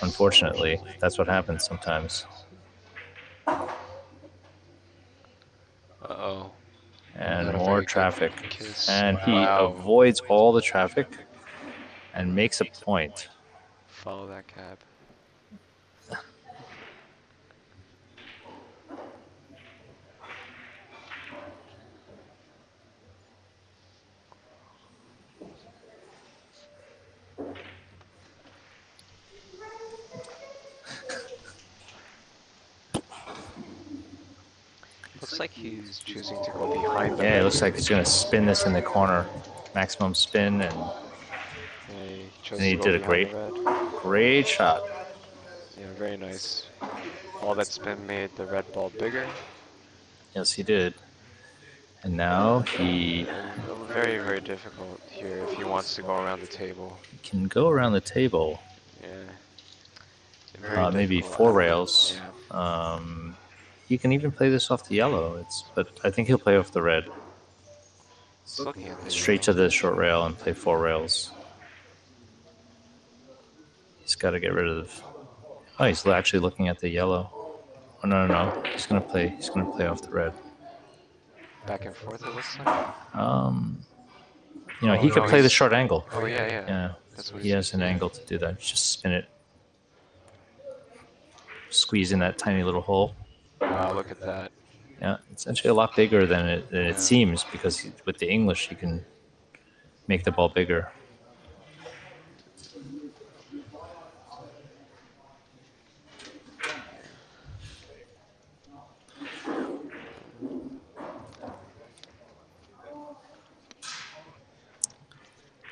unfortunately, that's what happens sometimes. Uh-oh. And Not a more very good traffic. kiss. And he Wow. avoids all the traffic and makes a point. Follow that cab. Looks like he's choosing to go behind the Yeah, red it looks here. like he's going to spin this in the corner. Maximum spin, and Yeah, he chose he to go did a behind the red. great shot. Yeah, very nice. All that spin made the red ball bigger. Yes, he did. And now he Very, very difficult here if he wants to go around the table. can go around the table. Yeah. Very Maybe difficult. 4 rails. Yeah. He can even play this off the yellow. But I think he'll play off the red. Just looking at the Straight to the short rail and play 4 rails. He's got to get rid of. Oh, he's actually looking at the yellow. Oh no! He's gonna play off the red. back and forth, it looks like. He could play the short angle. Oh yeah. Yeah, That's what he has an doing. angle to do that. Just spin it, squeeze in that tiny little hole. Wow, look at that. Yeah, it's actually a lot bigger than it Yeah. seems, because with the English you can make the ball bigger.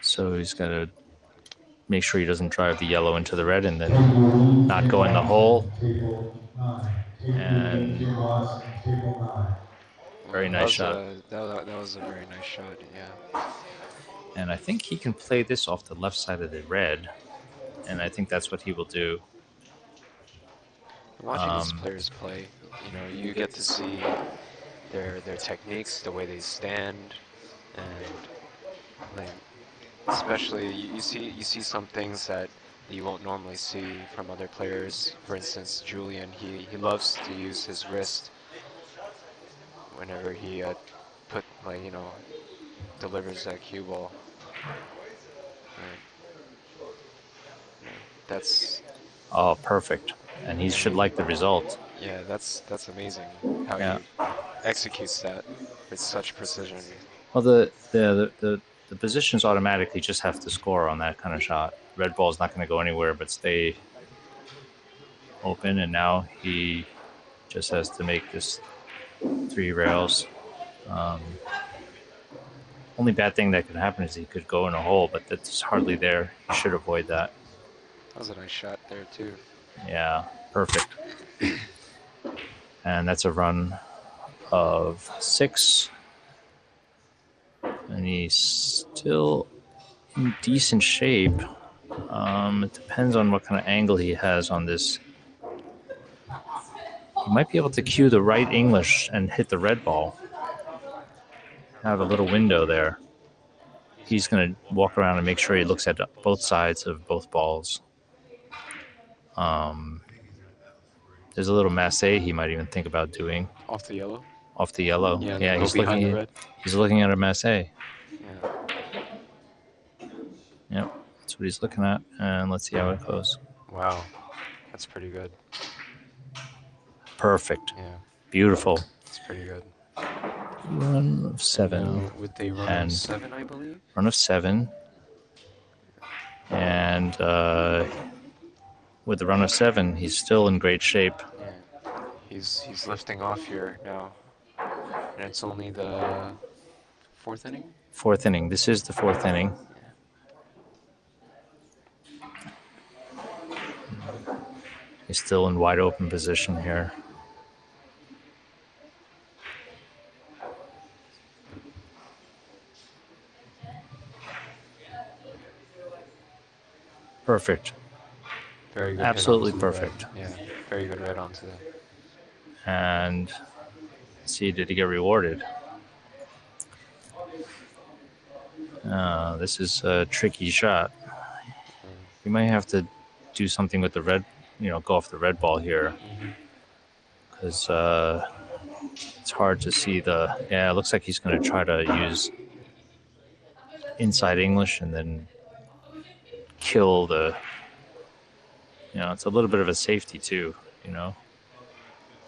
So he's got to make sure he doesn't drive the yellow into the red and then not go in the hole. And very nice shot. That was a very nice shot, yeah. And I think he can play this off the left side of the red. And I think that's what he will do. Watching these players play, you get to see their techniques, the way they stand, and like especially you see some things that you won't normally see from other players. For instance, Julian, he loves to use his wrist whenever he delivers that cue ball. Right. That's Oh, perfect. And he should like the result. Yeah, that's amazing how Yeah. he executes that with such precision. Well, the positions automatically just have to score on that kind of shot. Red ball's not going to go anywhere but stay open, and now he just has to make this 3 rails. Only bad thing that could happen is he could go in a hole, but that's hardly there. You should avoid that. That was a nice shot there too. Yeah, perfect. And that's a run of 6. And he's still in decent shape. It depends on what kind of angle he has on this. He might be able to cue the right English and hit the red ball. Have a little window there. He's going to walk around and make sure he looks at both sides of both balls. There's a little masse he might even think about doing Off the yellow. off the yellow. Yeah, Yeah, go he's behind the looking. red. He's looking at a masse. Yeah. Yep, that's what he's looking at. And let's see how it goes. Wow, that's pretty good. Perfect. Yeah, Beautiful. that's pretty good. Run of 7. Now with the run And of 7, I believe. Run of 7. And with the run of 7, he's still in great shape. Yeah, he's lifting off here now, and it's only the 4th inning. 4th inning. This is the 4th inning. He's still in wide open position here. Perfect. Very good. Absolutely hit onto the perfect. red. Yeah, very good right onto the. And let's see, did he get rewarded? This is a tricky shot. You might have to do something with the red, go off the red ball here. Because it's hard to see the. Yeah, it looks like he's going to try to use inside English and then kill the. It's a little bit of a safety too,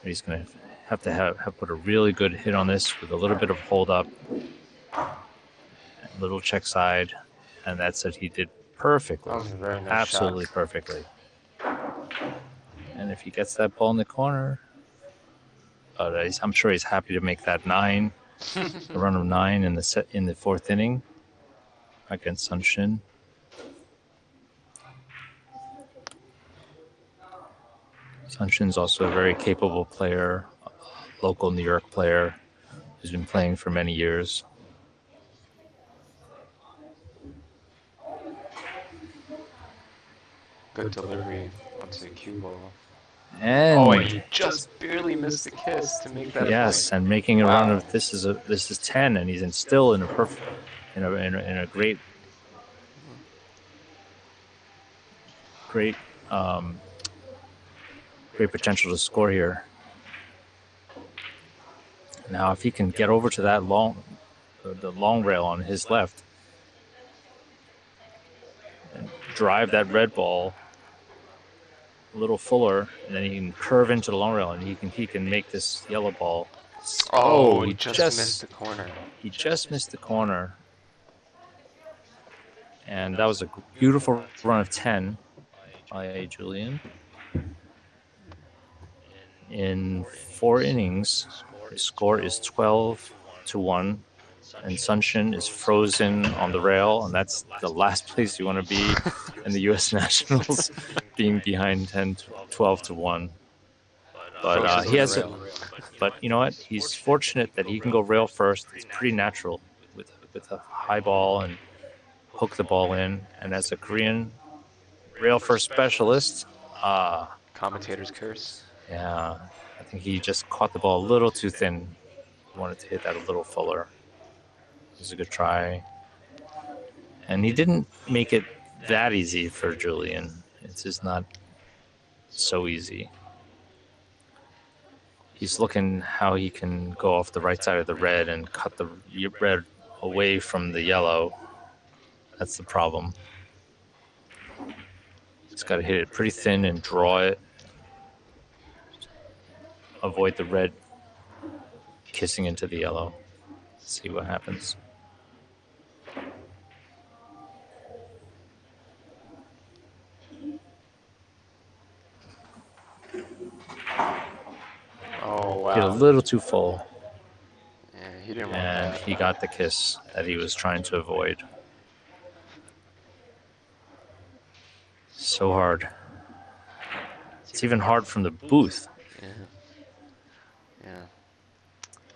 He's going to have put a really good hit on this with a little bit of hold up, a little check side, and that's it. He did perfectly. That was a very nice Absolutely shot. perfectly. And if he gets that ball in the corner, I'm sure he's happy to make that 9, a run of 9 in the 4th inning against Shin. Shin's also a very capable player, a local New York player who's been playing for many years. Good delivery onto the cue ball. And And he just barely missed the kiss to make that. yes, and making a run of this is 10, and he's still in a perfect, in a great potential to score here. Now, if he can get over to that the long rail on his left, and drive that red ball a little fuller, and then he can curve into the long rail, and he can make this yellow ball. Oh, he just missed the corner. He just missed the corner. And that was a beautiful run of 10 by Julian. In 4 innings, the score is 12-1, and Shin is frozen on the rail, and that's the last place you want to be in the U.S. Nationals, being behind 12-1. But he has but you know what? He's fortunate that he can go rail first. It's pretty natural with a high ball and hook the ball in. And as a Korean rail first specialist, Commentator's curse. yeah, I think he just caught the ball a little too thin. He wanted to hit that a little fuller. It was a good try. And he didn't make it that easy for Julian. It's just not so easy. He's looking how he can go off the right side of the red and cut the red away from the yellow. That's the problem. He's got to hit it pretty thin and draw it. avoid the red kissing into the yellow. See what happens. Oh, Hit a wow. little too full, Yeah, he didn't want and that. he got the kiss that he was trying to avoid. So hard. It's even hard from the booth. Yeah. Yeah.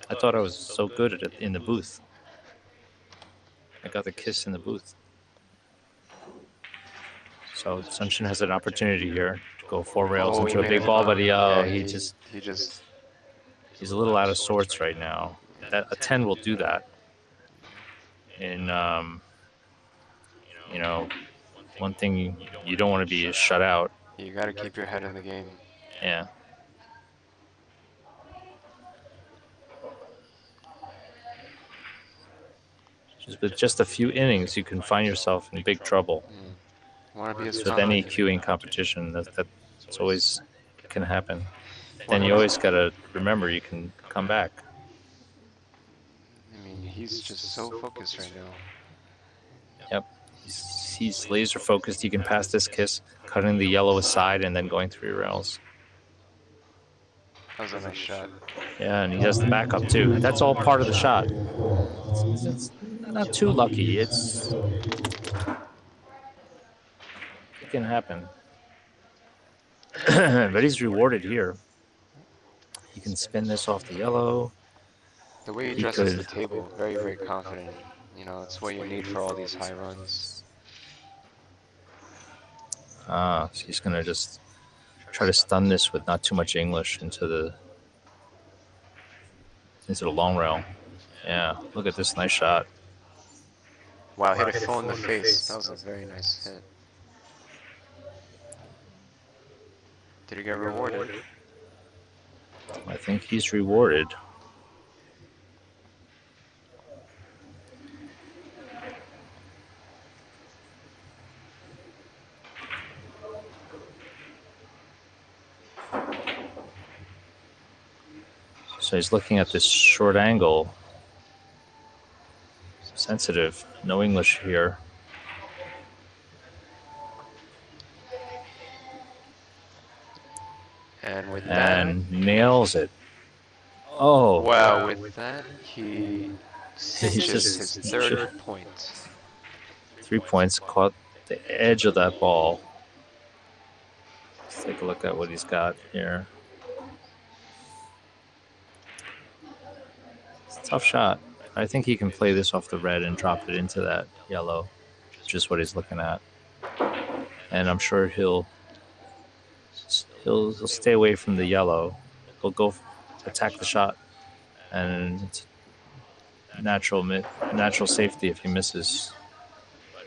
I thought I was so good at it in the booth. I got the kiss in the booth. So Sunshin has an opportunity here to go 4 rails Oh, he into a made big it. ball, but he Yeah, he just. he's a little out of sorts right now. That a 10 will do that. In you know, one thing you don't want to be is shut out. You gotta keep your head in the game. Yeah. With just a few innings, you can find yourself in big trouble. Want to be as With strong any as queuing competition, that's always can happen. Then Wanna you be- always gotta remember you can come back. I mean, he's just so focused right now. Yep. He's laser focused. He can pass this kiss, cutting the yellow aside, and then going 3 rails. That was a nice shot. Yeah, and he has the backup too. That's all part of the shot. It's not too lucky. It can happen. But he's rewarded here. He can spin this off the yellow. The way he He dresses the could. table, very, very confident. You know, it's what you need for all these high runs. So he's gonna just try to stun this with not too much English into the long rail. Yeah, look at this nice shot. Wow, hit it full in the face. That was a very nice hit. Did he get rewarded? I think he's rewarded. So he's looking at this short angle. Sensitive. No English here. And with And that, nails it. Oh. wow, with that, he cinches just- his third point. 3 points. Caught the edge of that ball. Let's take a look at what he's got here. It's a tough shot. I think he can play this off the red and drop it into that yellow. Just what he's looking at. And I'm sure he'll stay away from the yellow. He'll go attack the shot, and it's natural safety if he misses.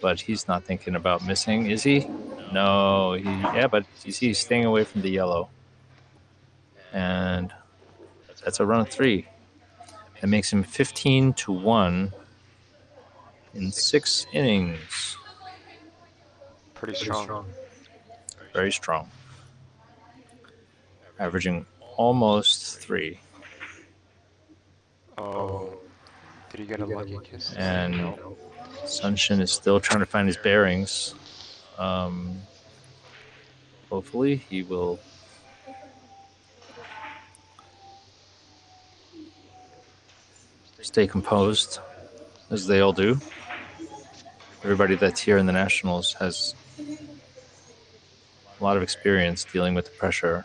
But he's not thinking about missing, is he? No, but you see, he's staying away from the yellow, and that's a run of 3. That makes him 15-1 in 6 innings. Pretty strong. Very strong. Averaging almost 3. Oh, did he get a lucky kiss? And No. Sunshin is still trying to find his bearings. Hopefully he will stay composed, as they all do. Everybody that's here in the Nationals has a lot of experience dealing with the pressure.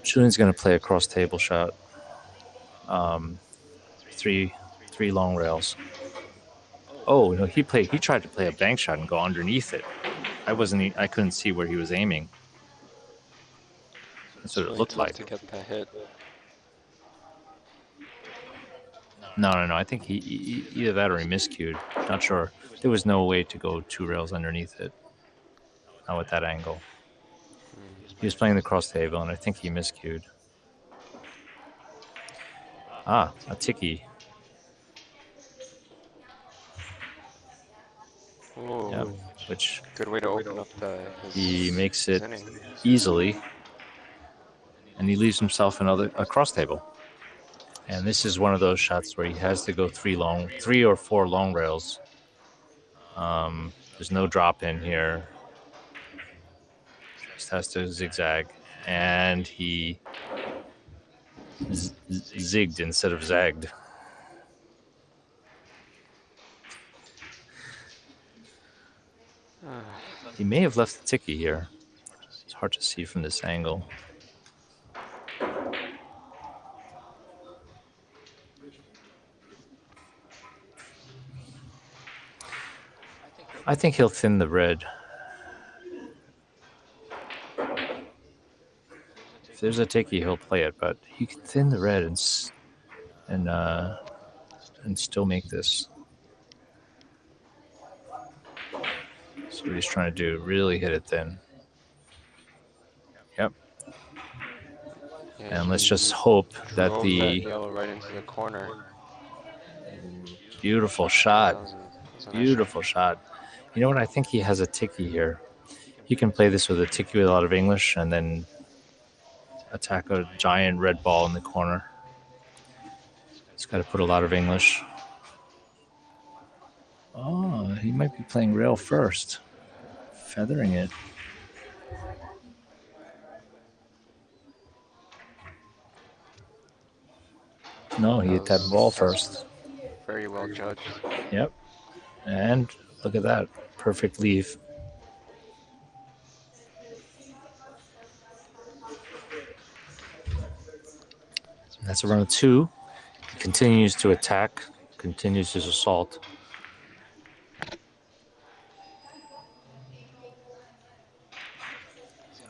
Julian's going to play a cross table shot. 3 long rails. Oh no, he tried to play a bank shot and go underneath it. I couldn't see where he was aiming. That's what it looked like. To get that hit. No. I think he either that or he miscued. Not sure. There was no way to go 2 rails underneath it. Not with that angle. He was playing the cross table, and I think he miscued. A ticky. Ooh, Yep. Which good way to open up his he makes it inning. easily, and he leaves himself a cross table. And this is one of those shots where he has to go three or four long rails. There's no drop in here. Just has to zigzag, and he zigged instead of zagged. He may have left the ticky here. It's hard to see from this angle. I think he'll thin the red. If there's a ticky, he'll play it, but he can thin the red and still make this. That's what he's trying to do. Really hit it thin. Yep. Yeah, And let's just hope that drove the that yellow right into the corner. beautiful shot. That was a nice Beautiful shot. You know what? I think he has a ticky here. He can play this with a ticky with a lot of English and then attack a giant red ball in the corner. He's got to put a lot of English. Oh, he might be playing rail first. Feathering it. No, he hit that ball first. Very well judged. Yep. And look at that. Perfect leave. And that's a run of 2. He continues to attack, continues his assault.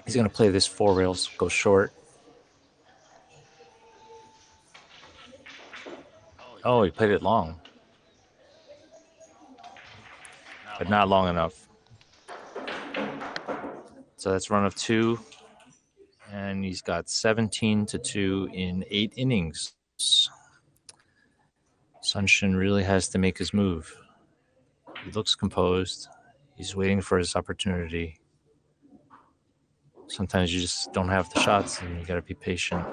He's going to play this 4 rails, go short. Oh, he played it long. But not long enough. So that's run of 2. And he's got 17-2 in 8 innings. Shin really has to make his move. He looks composed. He's waiting for his opportunity. Sometimes you just don't have the shots and you got to be patient.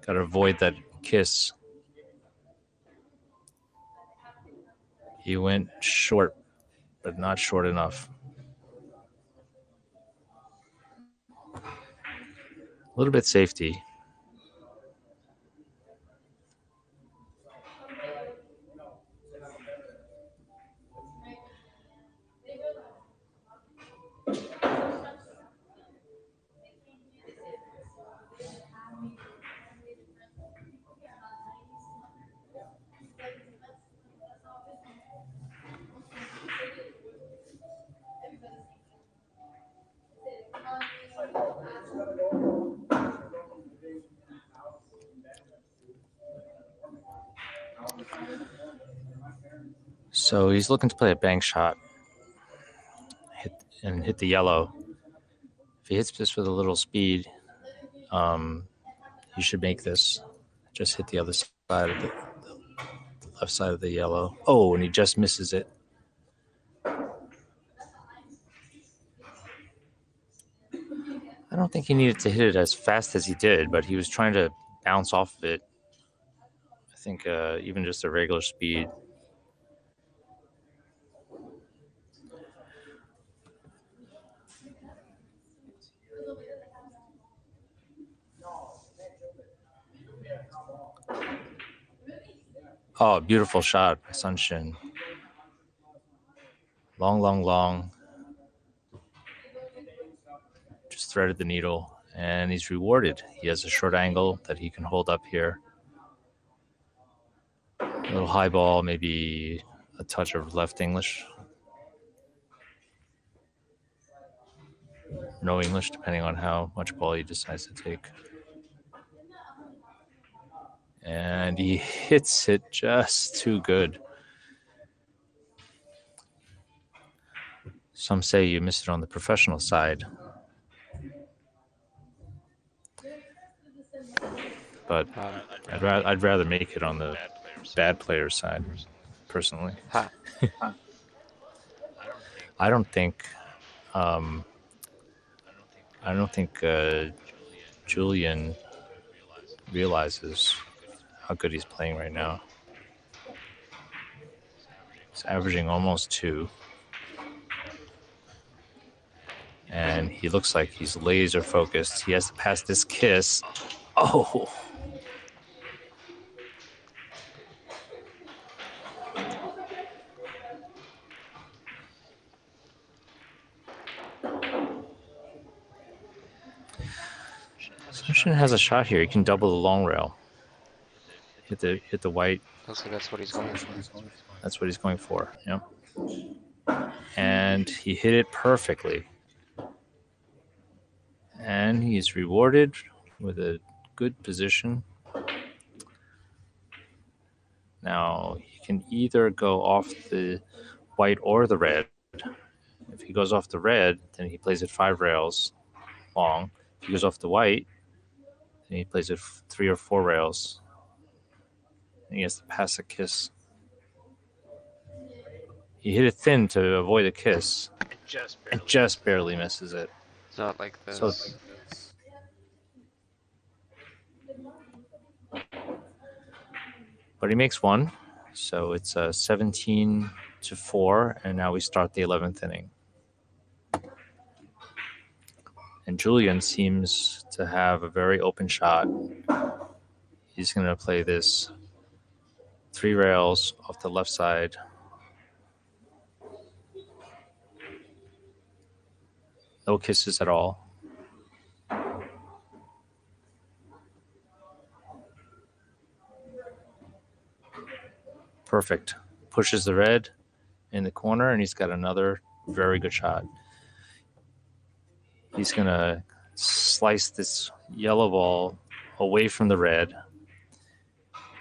Got to avoid that kiss. He went short, but not short enough. A little bit safety. So he's looking to play a bank shot. Hit the yellow. If he hits this with a little speed, he should make this. Just hit the other side of the left side of the yellow. Oh, and he just misses it. I don't think he needed to hit it as fast as he did, but he was trying to bounce off of it. I think even just a regular speed. Oh, beautiful shot by Shin. Long. Just threaded the needle, and he's rewarded. He has a short angle that he can hold up here. A little high ball, maybe a touch of left English. No English, depending on how much ball he decides to take. And he hits it just too good. Some say you missed it on the professional side. But I'd rather make it on the bad player's side, personally. Ha! I don't think Julian realizes how good he's playing right now. He's averaging almost 2. And he looks like he's laser focused. He has to pass this kiss. Oh! So Shin has a shot here. He can double the long rail. Hit the white. Looks like that's what he's going for. That's what he's going for. Yeah. And he hit it perfectly. And he's rewarded with a good position. Now he can either go off the white or the red. If he goes off the red, then he plays it 5 rails long. If he goes off the white, then he plays it 3 or 4 rails. And he has to pass a kiss. He hit it thin to avoid a kiss. And just barely misses it. It's not like this. So, but he makes 1. So it's 17-4, and now we start the 11th inning. And Julian seems to have a very open shot. He's going to play this 3 rails off the left side. No kisses at all. Perfect. Pushes the red in the corner, and he's got another very good shot. He's going to slice this yellow ball away from the red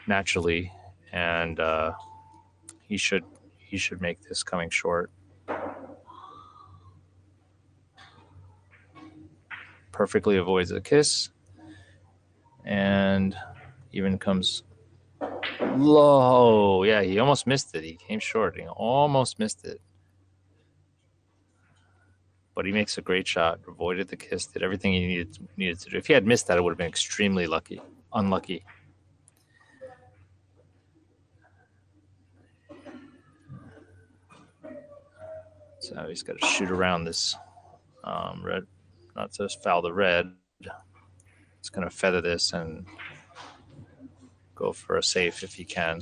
naturally, and he should make this coming short. Perfectly avoids a kiss, and even comes low. Yeah, he almost missed it. He came short. He almost missed it. But he makes a great shot, avoided the kiss, did everything he needed to do. If he had missed that, it would have been extremely unlucky. So he's got to shoot around this red, not to foul the red. It's going to feather this and go for a safe if he can.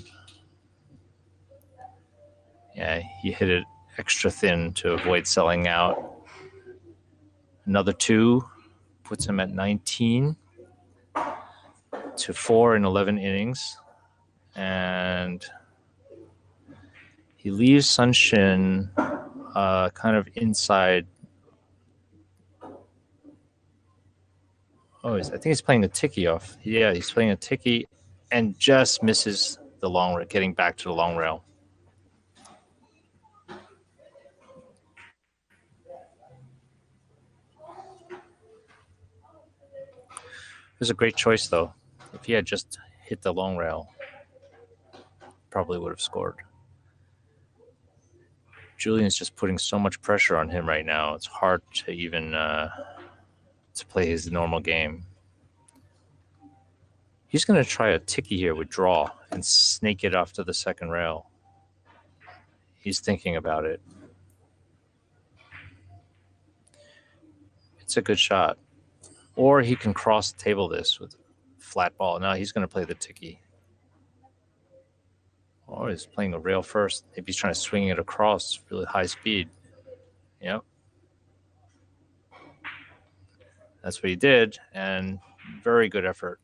Yeah, he hit it extra thin to avoid selling out. Another 2 puts him at 19-4 in 11 innings. And he leaves Shin kind of inside. I think he's playing a ticky off. Yeah, he's playing a ticky and just misses the long rail, getting back to the long rail. It was a great choice, though. If he had just hit the long rail, probably would have scored. Julian's just putting so much pressure on him right now. It's hard to even to play his normal game. He's going to try a ticky here with draw and snake it off to the second rail. He's thinking about it. It's a good shot. Or he can cross table this with flat ball. No, he's going to play the ticky. Or he's playing a rail first. Maybe he's trying to swing it across really high speed. Yep. That's what he did, and very good effort.